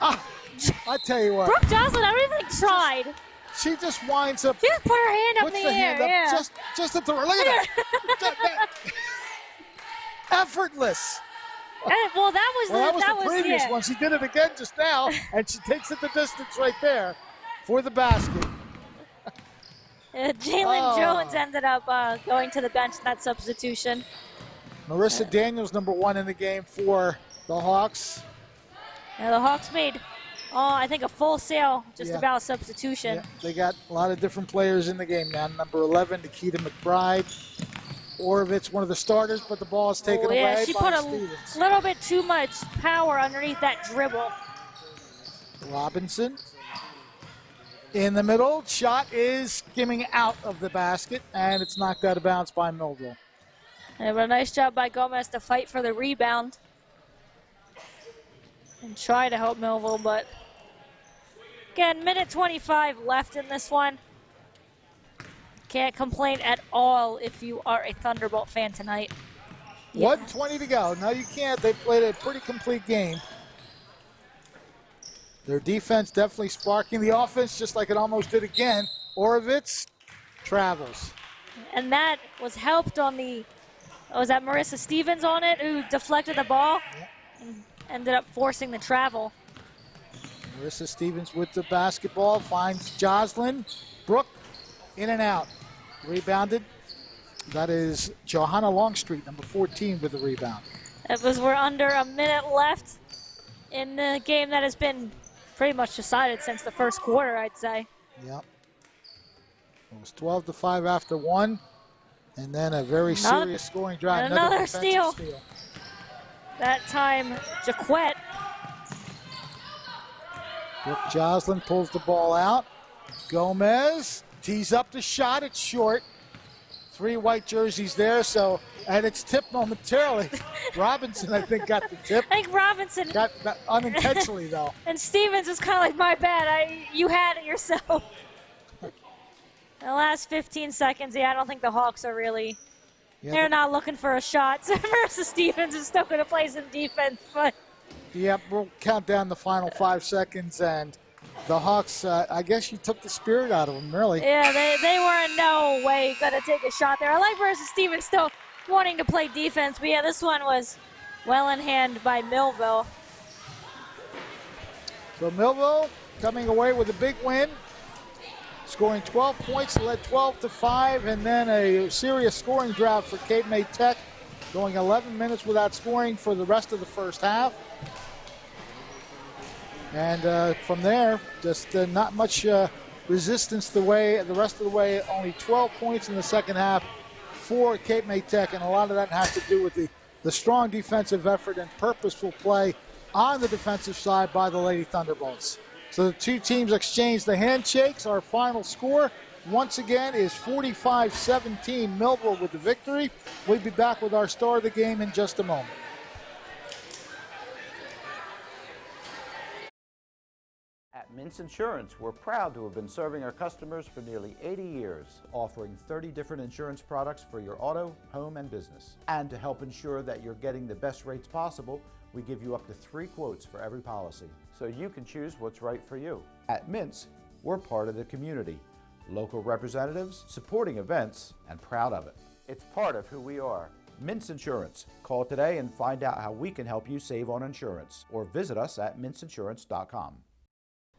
I tell you what. Brooke Joslin, I don't even tried. She just winds up. She just put her hand up in the air. Yeah. Just at the, look at that. Effortless. Well, that was the previous one. She did it again just now, and she takes it the distance right there for the basket. Jalen Jones ended up going to the bench in that substitution. Marissa Daniels, number 1 in the game for the Hawks. Yeah, the Hawks made, I think, a full sale just about substitution. Yeah, they got a lot of different players in the game now. Number 11, Nikita McBride. Orovitz, one of the starters, but the ball is taken away she by put Stevens. A little bit too much power underneath that dribble. Robinson in the middle. Shot is skimming out of the basket, and it's knocked out of bounds by Millville. And a nice job by Gomez to fight for the rebound and try to help Millville, but again, minute 25 left in this one. Can't complain at all if you are a Thunderbolt fan tonight. 1:20 to go. No, you can't. They played a pretty complete game. Their defense definitely sparking the offense, just like it almost did again. Orovitz travels. And that was helped on was that Marissa Stevens on it who deflected the ball and ended up forcing the travel. Marissa Stevens with the basketball, finds Joslin. Brooke in and out. Rebounded. That is Johanna Longstreet, number 14, with the rebound. We're under a minute left in the game that has been pretty much decided since the first quarter, I'd say. Yep. It was 12-5 after one, and then a very serious scoring drive. Another steal. That time, Jaquette. Brooke Joslin pulls the ball out. Gomez tees up the shot. It's short. 3 white jerseys there, and it's tipped momentarily. Robinson, I think, got the tip. I think Robinson. Got unintentionally, though. And Stevens was kind of like, my bad, you had it yourself. The last 15 seconds, I don't think the Hawks are really They're not looking for a shot. So Marissa Stevens is still going to play some defense. But yep, we'll count down the final 5 seconds, and the Hawks, I guess you took the spirit out of them, really. yeah, they were in no way going to take a shot there. I like Marissa Stevens still wanting to play defense, but yeah, this one was well in hand by Millville. So Millville coming away with a big win, scoring 12 points, led 12-5, and then a serious scoring drought for Cape May Tech, going 11 minutes without scoring for the rest of the first half. And from there, just not much resistance the rest of the way. Only 12 points in the second half for Cape May Tech, and a lot of that has to do with the strong defensive effort and purposeful play on the defensive side by the Lady Thunderbolts. So the two teams exchange the handshakes. Our final score, once again, is 45-17, Millville with the victory. We'll be back with our star of the game in just a moment. At Mintz Insurance, we're proud to have been serving our customers for nearly 80 years, offering 30 different insurance products for your auto, home, and business. And to help ensure that you're getting the best rates possible, we give you up to 3 quotes for every policy, so you can choose what's right for you. At Mintz, we're part of the community, local representatives, supporting events, and proud of it. It's part of who we are. Mintz Insurance. Call today and find out how we can help you save on insurance, or visit us at mintzinsurance.com.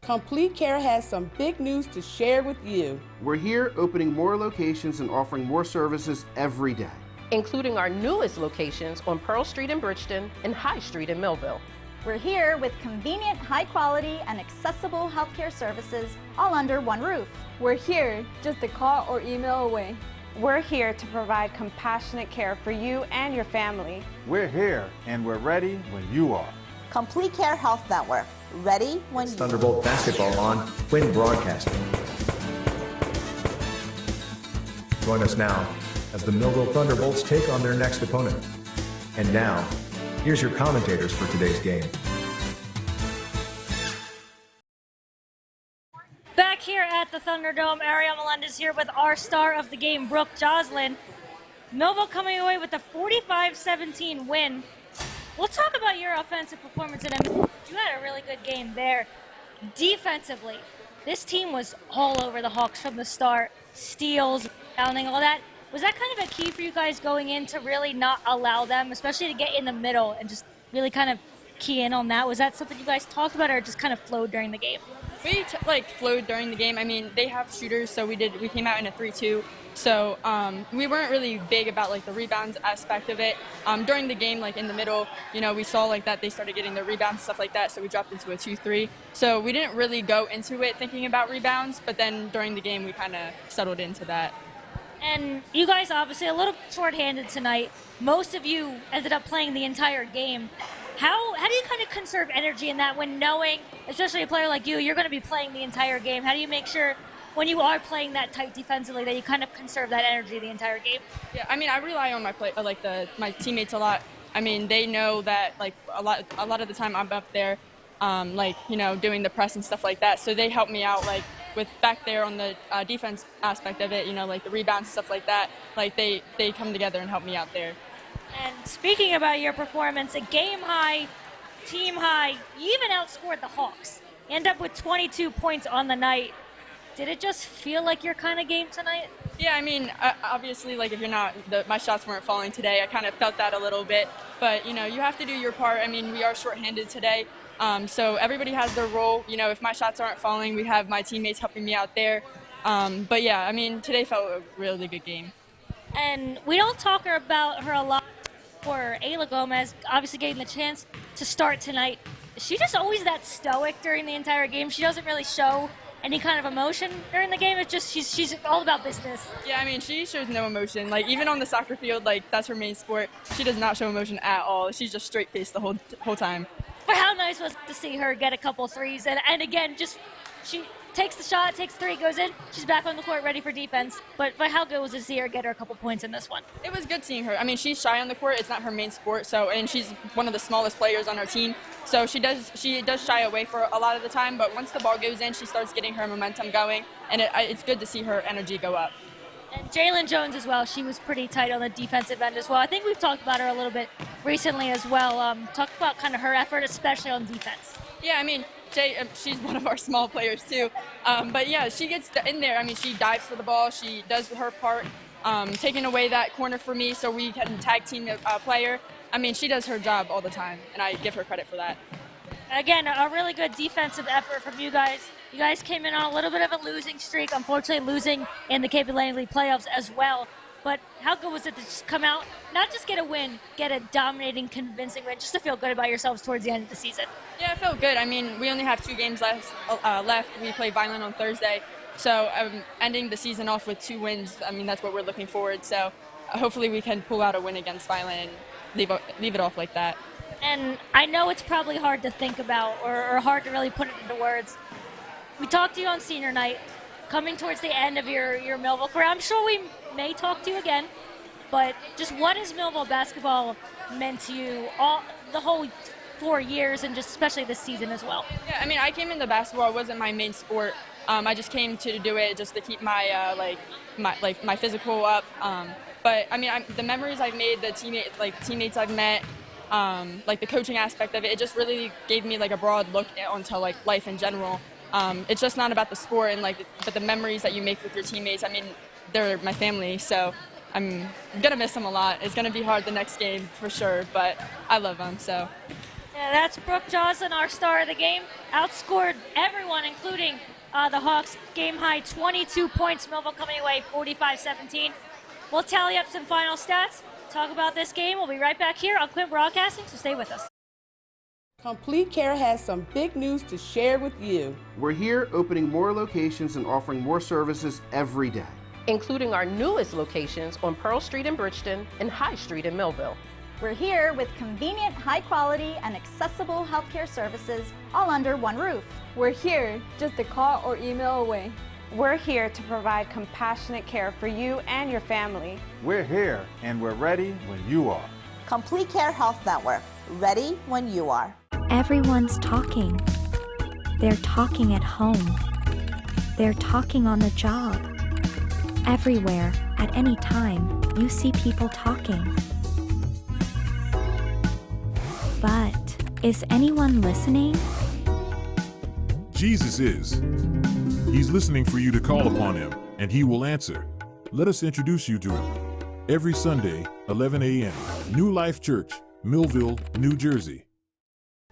Complete Care has some big news to share with you. We're here opening more locations and offering more services every day, including our newest locations on Pearl Street in Bridgeton and High Street in Millville. We're here with convenient, high-quality, and accessible healthcare services all under one roof. We're here, just a call or email away. We're here to provide compassionate care for you and your family. We're here, and we're ready when you are. Complete Care Health Network. Ready when you are. Thunderbolt basketball on Quinn Broadcasting. Join us now as the Millville Thunderbolts take on their next opponent. And now, here's your commentators for today's game. Back here at the Thunderdome, Ariel Melendez here with our star of the game, Brooke Joslin. Millville coming away with a 45-17 win. We'll talk about your offensive performance in a minute. You had a really good game there. Defensively, this team was all over the Hawks from the start. Steals, rebounding, all that. Was that kind of a key for you guys going in to really not allow them, especially to get in the middle and just really kind of key in on that? Was that something you guys talked about or just kind of flowed during the game? We flowed during the game. I mean, they have shooters, so we came out in a 3-2. So we weren't really big about the rebounds aspect of it. During the game, in the middle, we saw that they started getting the rebounds and stuff like that, so we dropped into a 2-3. So we didn't really go into it thinking about rebounds, but then during the game we kind of settled into that. And you guys obviously a little short-handed tonight. Most of you ended up playing the entire game. How do you kind of conserve energy in that when knowing, especially a player like you're going to be playing the entire game? How do you make sure when you are playing that tight defensively that you kind of conserve that energy the entire game? Yeah, I mean, I rely on my my teammates a lot. I mean, they know that a lot of the time I'm up there, doing the press and stuff like that. So they help me out with back there on the defense aspect of it. The rebounds and stuff like that. They come together and help me out there. And speaking about your performance, a game high, team high, you even outscored the Hawks. You end up with 22 points on the night. Did it just feel like your kind of game tonight? Yeah, I mean, obviously, if you're not, my shots weren't falling today. I kind of felt that a little bit. But, you have to do your part. I mean, we are shorthanded today. So everybody has their role. If my shots aren't falling, we have my teammates helping me out there. But, yeah, I mean, today felt a really good game. And we don't talk about her a lot for Ayla Gomez, obviously getting the chance to start tonight. Is she just always that stoic during the entire game? She doesn't really show any kind of emotion during the game. It's just she's all about business. Yeah, I mean, she shows no emotion. Even on the soccer field, that's her main sport. She does not show emotion at all. She's just straight-faced the whole time. But how nice was it to see her get a couple threes. And again, she takes the shot, takes 3, goes in. She's back on the court ready for defense. But how good was it to see her get her a couple points in this one? It was good seeing her. I mean, she's shy on the court. It's not her main sport. And she's one of the smallest players on our team. So she does shy away for a lot of the time. But once the ball goes in, she starts getting her momentum going. And it's good to see her energy go up. And Jalen Jones as well. She was pretty tight on the defensive end as well. I think we've talked about her a little bit recently as well. Talk about kind of her effort, especially on defense. Yeah, I mean, she's one of our small players too. But yeah, she gets in there. I mean, she dives for the ball. She does her part, taking away that corner for me so we can tag team a player. I mean, she does her job all the time, and I give her credit for that. Again, a really good defensive effort from you guys. You guys came in on a little bit of a losing streak, unfortunately losing in the Cape Atlantic League playoffs as well. But how good was it to just come out, not just get a win, get a dominating, convincing win, just to feel good about yourselves towards the end of the season? Yeah, it felt good. I mean, we only have 2 games left. We play Vineland on Thursday. So ending the season off with 2 wins, I mean, that's what we're looking forward. So hopefully we can pull out a win against Vineland and leave it off like that. And I know it's probably hard to think about or hard to really put it into words. We talked to you on senior night, coming towards the end of your Millville career. I'm sure we may talk to you again, but just what has Millville basketball meant to you the whole 4 years and just especially this season as well? Yeah, I mean, I came into basketball. It wasn't my main sport. I just came to do it just to keep my my physical up. But I mean, the memories I've made, the teammates I've met, like the coaching aspect of it, it just really gave me like a broad look onto like life in general. It's just not about the sport but the memories that you make with your teammates. I mean, they're my family, so I'm gonna miss them a lot. It's gonna be hard the next game for sure, but I love them. So. Yeah, that's Brooke Joslin, our star of the game. Outscored everyone, including the Hawks. Game high 22 points. Millville coming away 45-17. We'll tally up some final stats. Talk about this game. We'll be right back here on Quinn Broadcasting, so stay with us. Complete Care has some big news to share with you. We're here opening more locations and offering more services every day, including our newest locations on Pearl Street in Bridgeton and High Street in Millville. We're here with convenient, high quality, and accessible healthcare services all under one roof. We're here just a call or email away. We're here to provide compassionate care for you and your family. We're here and we're ready when you are. Complete Care Health Network, ready when you are. Everyone's talking. They're talking at home. They're talking on the job. Everywhere, at any time, you see people talking. But is anyone listening? Jesus is. He's listening for you to call upon him, and he will answer. Let us introduce you to him. Every Sunday, 11 a.m., New Life Church, Millville, New Jersey.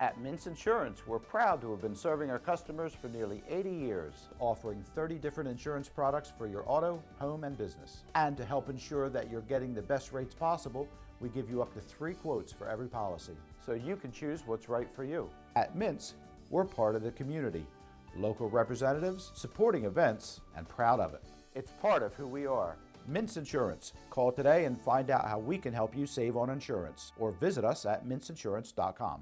At Mintz Insurance, we're proud to have been serving our customers for nearly 80 years, offering 30 different insurance products for your auto, home, and business. And to help ensure that you're getting the best rates possible, we give you up to 3 quotes for every policy, so you can choose what's right for you. At Mintz, we're part of the community, local representatives, supporting events, and proud of it. It's part of who we are. Mintz Insurance. Call today and find out how we can help you save on insurance, or visit us at mintzinsurance.com.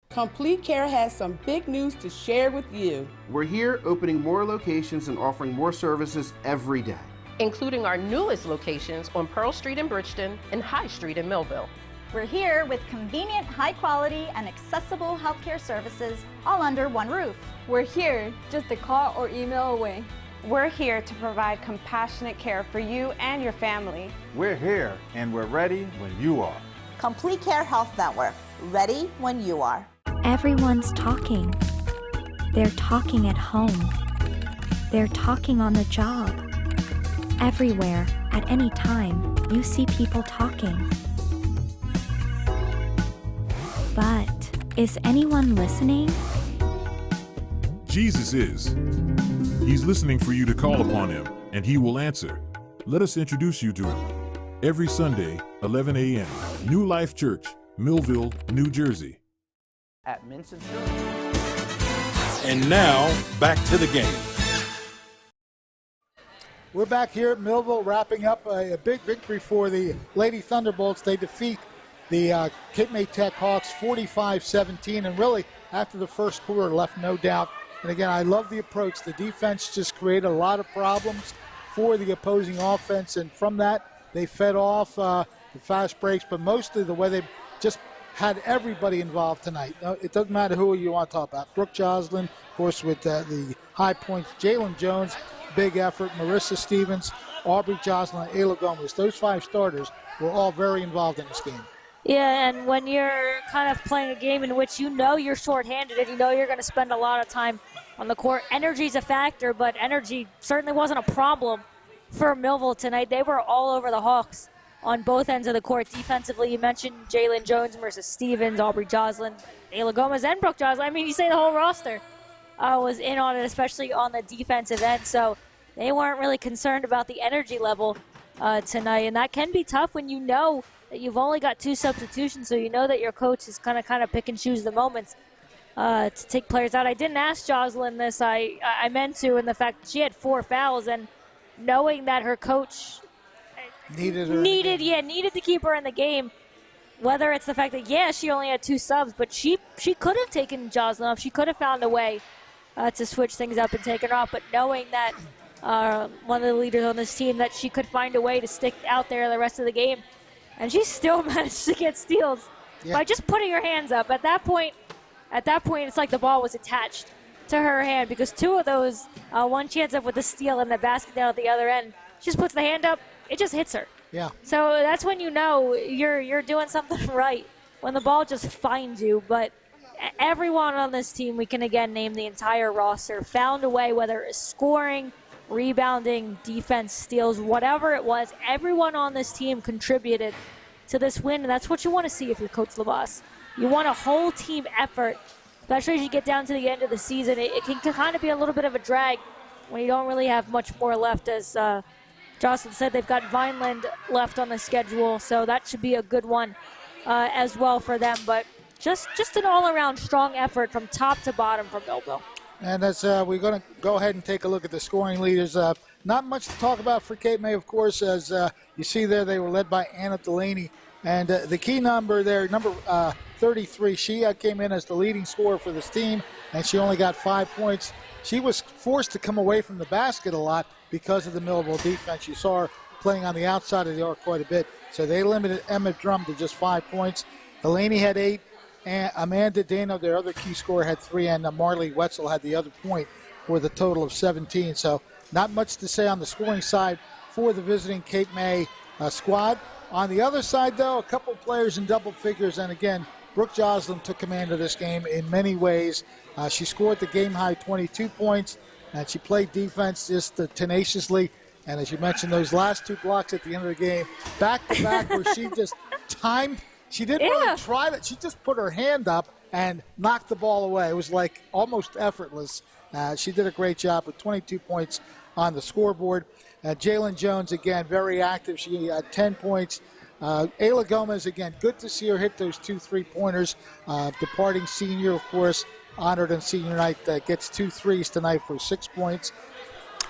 Complete Care has some big news to share with you. We're here opening more locations and offering more services every day, including our newest locations on Pearl Street in Bridgeton and High Street in Millville. We're here with convenient, high quality, and accessible healthcare services all under one roof. We're here just a call or email away. We're here to provide compassionate care for you and your family. We're here and we're ready when you are. Complete Care Health Network, ready when you are. Everyone's talking. They're talking at home. They're talking on the job. Everywhere, at any time, you see people talking. But is anyone listening? Jesus is. He's listening for you to call upon him, and he will answer. Let us introduce you to him. Every Sunday, 11 a.m., New Life Church, Millville, New Jersey. At Mintz Insurance. And now, back to the game. We're back here at Millville wrapping up a big victory for the Lady Thunderbolts. They defeat the Cape May Tech Hawks 45-17, and really after the first quarter left no doubt. And again, I love the approach. The defense just created a lot of problems for the opposing offense, and from that they fed off the fast breaks, but mostly the way they just had everybody involved tonight. It doesn't matter who you want to talk about. Brooke Joslin, of course, with the high points. Jalen Jones, big effort. Marissa Stevens, Aubrey Joslin, and Ayla Gomez. Those 5 starters were all very involved in this game. Yeah, and when you're kind of playing a game in which you know you're shorthanded and you know you're going to spend a lot of time on the court, energy's a factor, but energy certainly wasn't a problem for Millville tonight. They were all over the Hawks on both ends of the court. Defensively, you mentioned Jalen Jones, Marissa Stevens, Aubrey Joslin, Ayla Gomez, and Brooke Joslin. I mean, you say the whole roster was in on it, especially on the defensive end, so they weren't really concerned about the energy level tonight, and that can be tough when you know that you've only got 2 substitutions, so you know that your coach is kind of pick and choose the moments to take players out. I didn't ask Joslin this. I meant to, in the fact that she had 4 fouls, and knowing that her coach needed to keep her in the game, whether it's the fact that, she only had 2 subs, but she could have taken Joslin off. She could have found a way to switch things up and take her off, but knowing that one of the leaders on this team, that she could find a way to stick out there the rest of the game, and she still managed to get steals by just putting her hands up. At that point, it's like the ball was attached to her hand, because 2 of those, one she ends up with the steal and the basket down at the other end. She just puts the hand up, it just hits her. Yeah. So that's when you know you're doing something right, when the ball just finds you. But everyone on this team, we can again name the entire roster, found a way, whether it's scoring, rebounding, defense, steals, whatever it was. Everyone on this team contributed to this win, and that's what you want to see if you're Coach LaBosse. You want a whole team effort, especially as you get down to the end of the season. It can kind of be a little bit of a drag when you don't really have much more left. As Jocelyn said, they've got Vineland left on the schedule, so that should be a good one as well for them. But just an all-around strong effort from top to bottom from Millville. And as we're going to go ahead and take a look at the scoring leaders, not much to talk about for Cape May, of course. As you see there, they were led by Anna Delaney. And the key number there, number 33, she came in as the leading scorer for this team, and she only got 5 points. She was forced to come away from the basket a lot because of the Millville defense. You saw her playing on the outside of the arc quite a bit. So they limited Emma Drum to just 5 points. Delaney had 8. And Amanda Dano, their other key scorer, had 3, and Marley Wetzel had the other point for the total of 17. So not much to say on the scoring side for the visiting Cape May squad. On the other side, though, a couple players in double figures, and again, Brooke Joslin took command of this game in many ways. She scored the game-high 22 points, and she played defense just tenaciously. And as you mentioned, those last 2 blocks at the end of the game, back-to-back, where she just timed. She didn't really try it. She just put her hand up and knocked the ball away. It was like almost effortless. She did a great job with 22 points on the scoreboard. Jalen Jones, again, very active. She had 10 points. Ayla Gomez, again, good to see her hit those 2 3-pointers. Departing senior, of course, honored on senior night, gets 2 threes tonight for 6 points.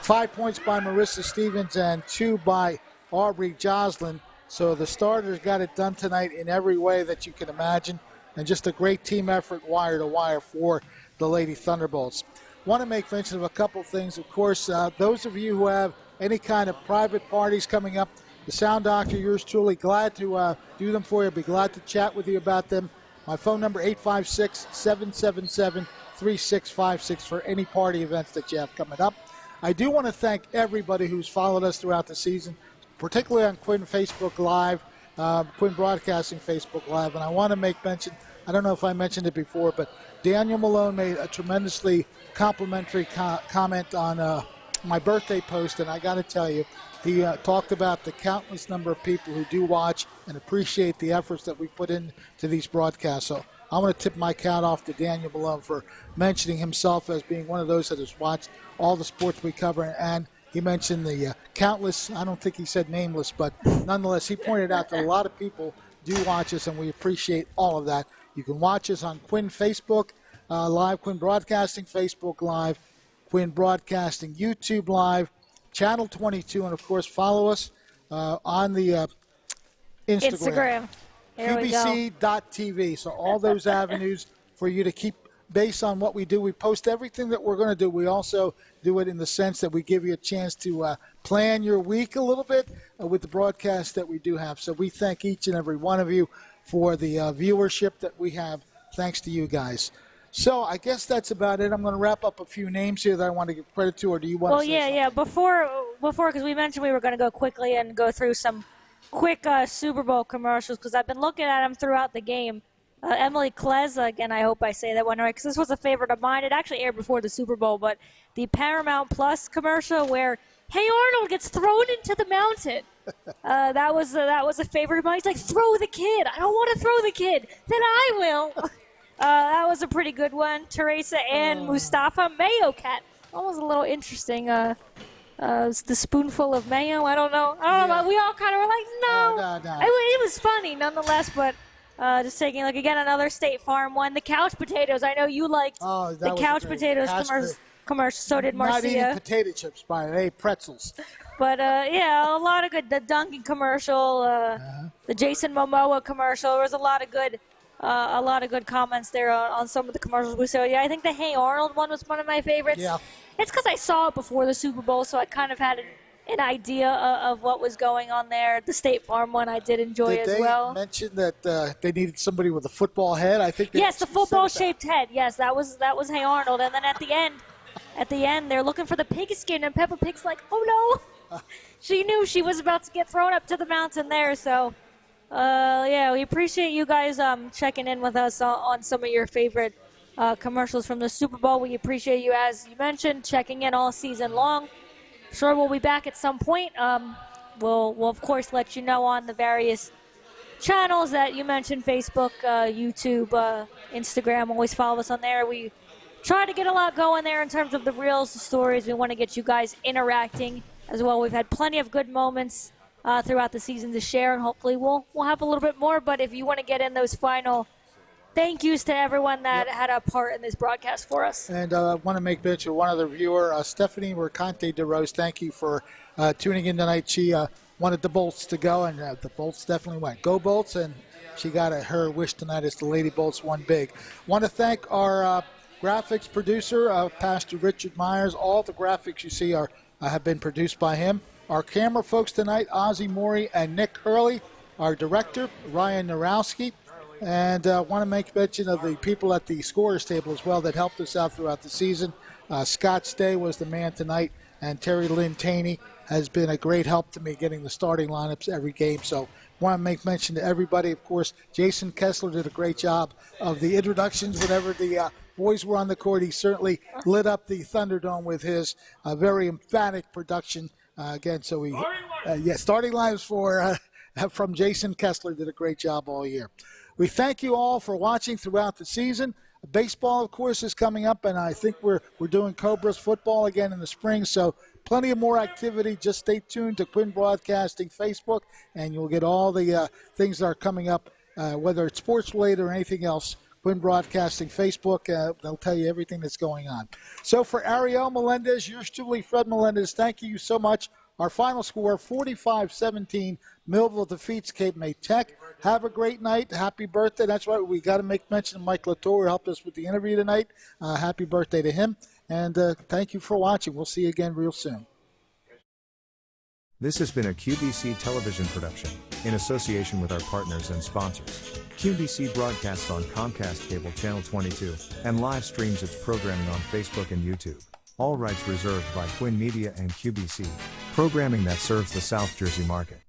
5 points by Marissa Stevens and 2 by Aubrey Joslin. So the starters got it done tonight in every way that you can imagine, and just a great team effort wire to wire for the Lady Thunderbolts. Want to make mention of a couple things. Of course, those of you who have any kind of private parties coming up, the Sound Doctor, yours truly, glad to do them for you. Be glad to chat with you about them. My phone number, 856-777-3656 for any party events that you have coming up. I do want to thank everybody who's followed us throughout the season, particularly on Quinn Facebook Live, Quinn Broadcasting Facebook Live. And I want to make mention, I don't know if I mentioned it before, but Daniel Malone made a tremendously complimentary comment on my birthday post, and I got to tell you, he talked about the countless number of people who do watch and appreciate the efforts that we put into these broadcasts. So I want to tip my hat off to Daniel Malone for mentioning himself as being one of those that has watched all the sports we cover, and he mentioned the countless, I don't think he said nameless, but nonetheless, he pointed out that a lot of people do watch us, and we appreciate all of that. You can watch us on Quinn Facebook Live, Quinn Broadcasting Facebook Live, Quinn Broadcasting YouTube Live, Channel 22, and, of course, follow us on the Instagram. QBC.TV. So all those avenues for you to keep based on what we do. We post everything that we're going to do. We also do it in the sense that we give you a chance to plan your week a little bit with the broadcast that we do have. So we thank each and every one of you for the viewership that we have. Thanks to you guys. So I guess that's about it. I'm going to wrap up a few names here that I want to give credit to, or do you want to say something? Yeah. Before before, because we mentioned we were going to go quickly and go through some quick Super Bowl commercials, because I've been looking at them throughout the game. Emily Klez, again, I hope I say that one right, because this was a favorite of mine. It actually aired before the Super Bowl, but the Paramount Plus commercial where Hey Arnold gets thrown into the mountain. That was a favorite of mine. He's like, throw the kid. I don't want to throw the kid. Then I will. That was a pretty good one. Teresa and Mustafa Mayo Cat. That was a little interesting. The spoonful of mayo. I don't know. We all kind of were like, no. No. It was funny nonetheless, but just taking a look again, another State Farm one. The couch potatoes. I know you liked the couch potatoes commercial. So did Marcia. Not eating potato chips, but I ate pretzels. But yeah, a lot of good. The Dunkin' commercial, the Jason Momoa commercial. There was a lot of good comments there on some of the commercials we saw. Yeah, I think the Hey Arnold one was one of my favorites. Yeah. It's because I saw it before the Super Bowl, so I kind of had an idea of what was going on there. The State Farm one I did enjoy as well. Did they mention that they needed somebody with a football head? I think. Yes, the football-shaped head. Yes, that was Hey Arnold. And then at the end, they're looking for the pig skin, and Peppa Pig's like, oh no. She knew she was about to get thrown up to the mountain there, so yeah, we appreciate you guys checking in with us on some of your favorite commercials from the Super Bowl. We appreciate you, as you mentioned, checking in all season long. Sure, we'll be back at some point. We'll of course let you know on the various channels that you mentioned, Facebook, YouTube, Instagram. Always follow us on there. We try to get a lot going there in terms of the reels, the stories. We want to get you guys interacting as well. We've had plenty of good moments throughout the season to share, and hopefully we'll have a little bit more. But if you want to get in those final thank yous to everyone that had a part in this broadcast for us. And I want to make mention of one other viewer, Stephanie Mercante de Rose. Thank you for tuning in tonight. She wanted the Bolts to go, and the Bolts definitely went. Go Bolts, and she got her wish tonight as the Lady Bolts won big. Want to thank our graphics producer, Pastor Richard Myers. All the graphics you see have been produced by him. Our camera folks tonight, Ozzie Morey and Nick Hurley. Our director, Ryan Narowski. And want to make mention of the people at the scorers table as well that helped us out throughout the season. Scott Stay was the man tonight, and Terry Lynn Taney has been a great help to me getting the starting lineups every game. So want to make mention to everybody. Of course, Jason Kessler did a great job of the introductions whenever the boys were on the court. He certainly lit up the Thunderdome with his very emphatic production. Again, so starting lineups from Jason Kessler did a great job all year. We thank you all for watching throughout the season. Baseball, of course, is coming up, and I think we're doing Cobras football again in the spring, so plenty of more activity. Just stay tuned to Quinn Broadcasting Facebook, and you'll get all the things that are coming up, whether it's sports-related or anything else. Quinn Broadcasting Facebook, they'll tell you everything that's going on. So for Ariel Melendez, yours truly, Fred Melendez, thank you so much. Our final score, 45-17, Millville defeats Cape May Tech. Have a great night. Happy birthday. That's right. We got to make mention of Mike Latour, who helped us with the interview tonight. Happy birthday to him. And thank you for watching. We'll see you again real soon. This has been a QBC television production in association with our partners and sponsors. QBC broadcasts on Comcast Cable Channel 22 and live streams its programming on Facebook and YouTube. All rights reserved by Quinn Media and QBC, programming that serves the South Jersey market.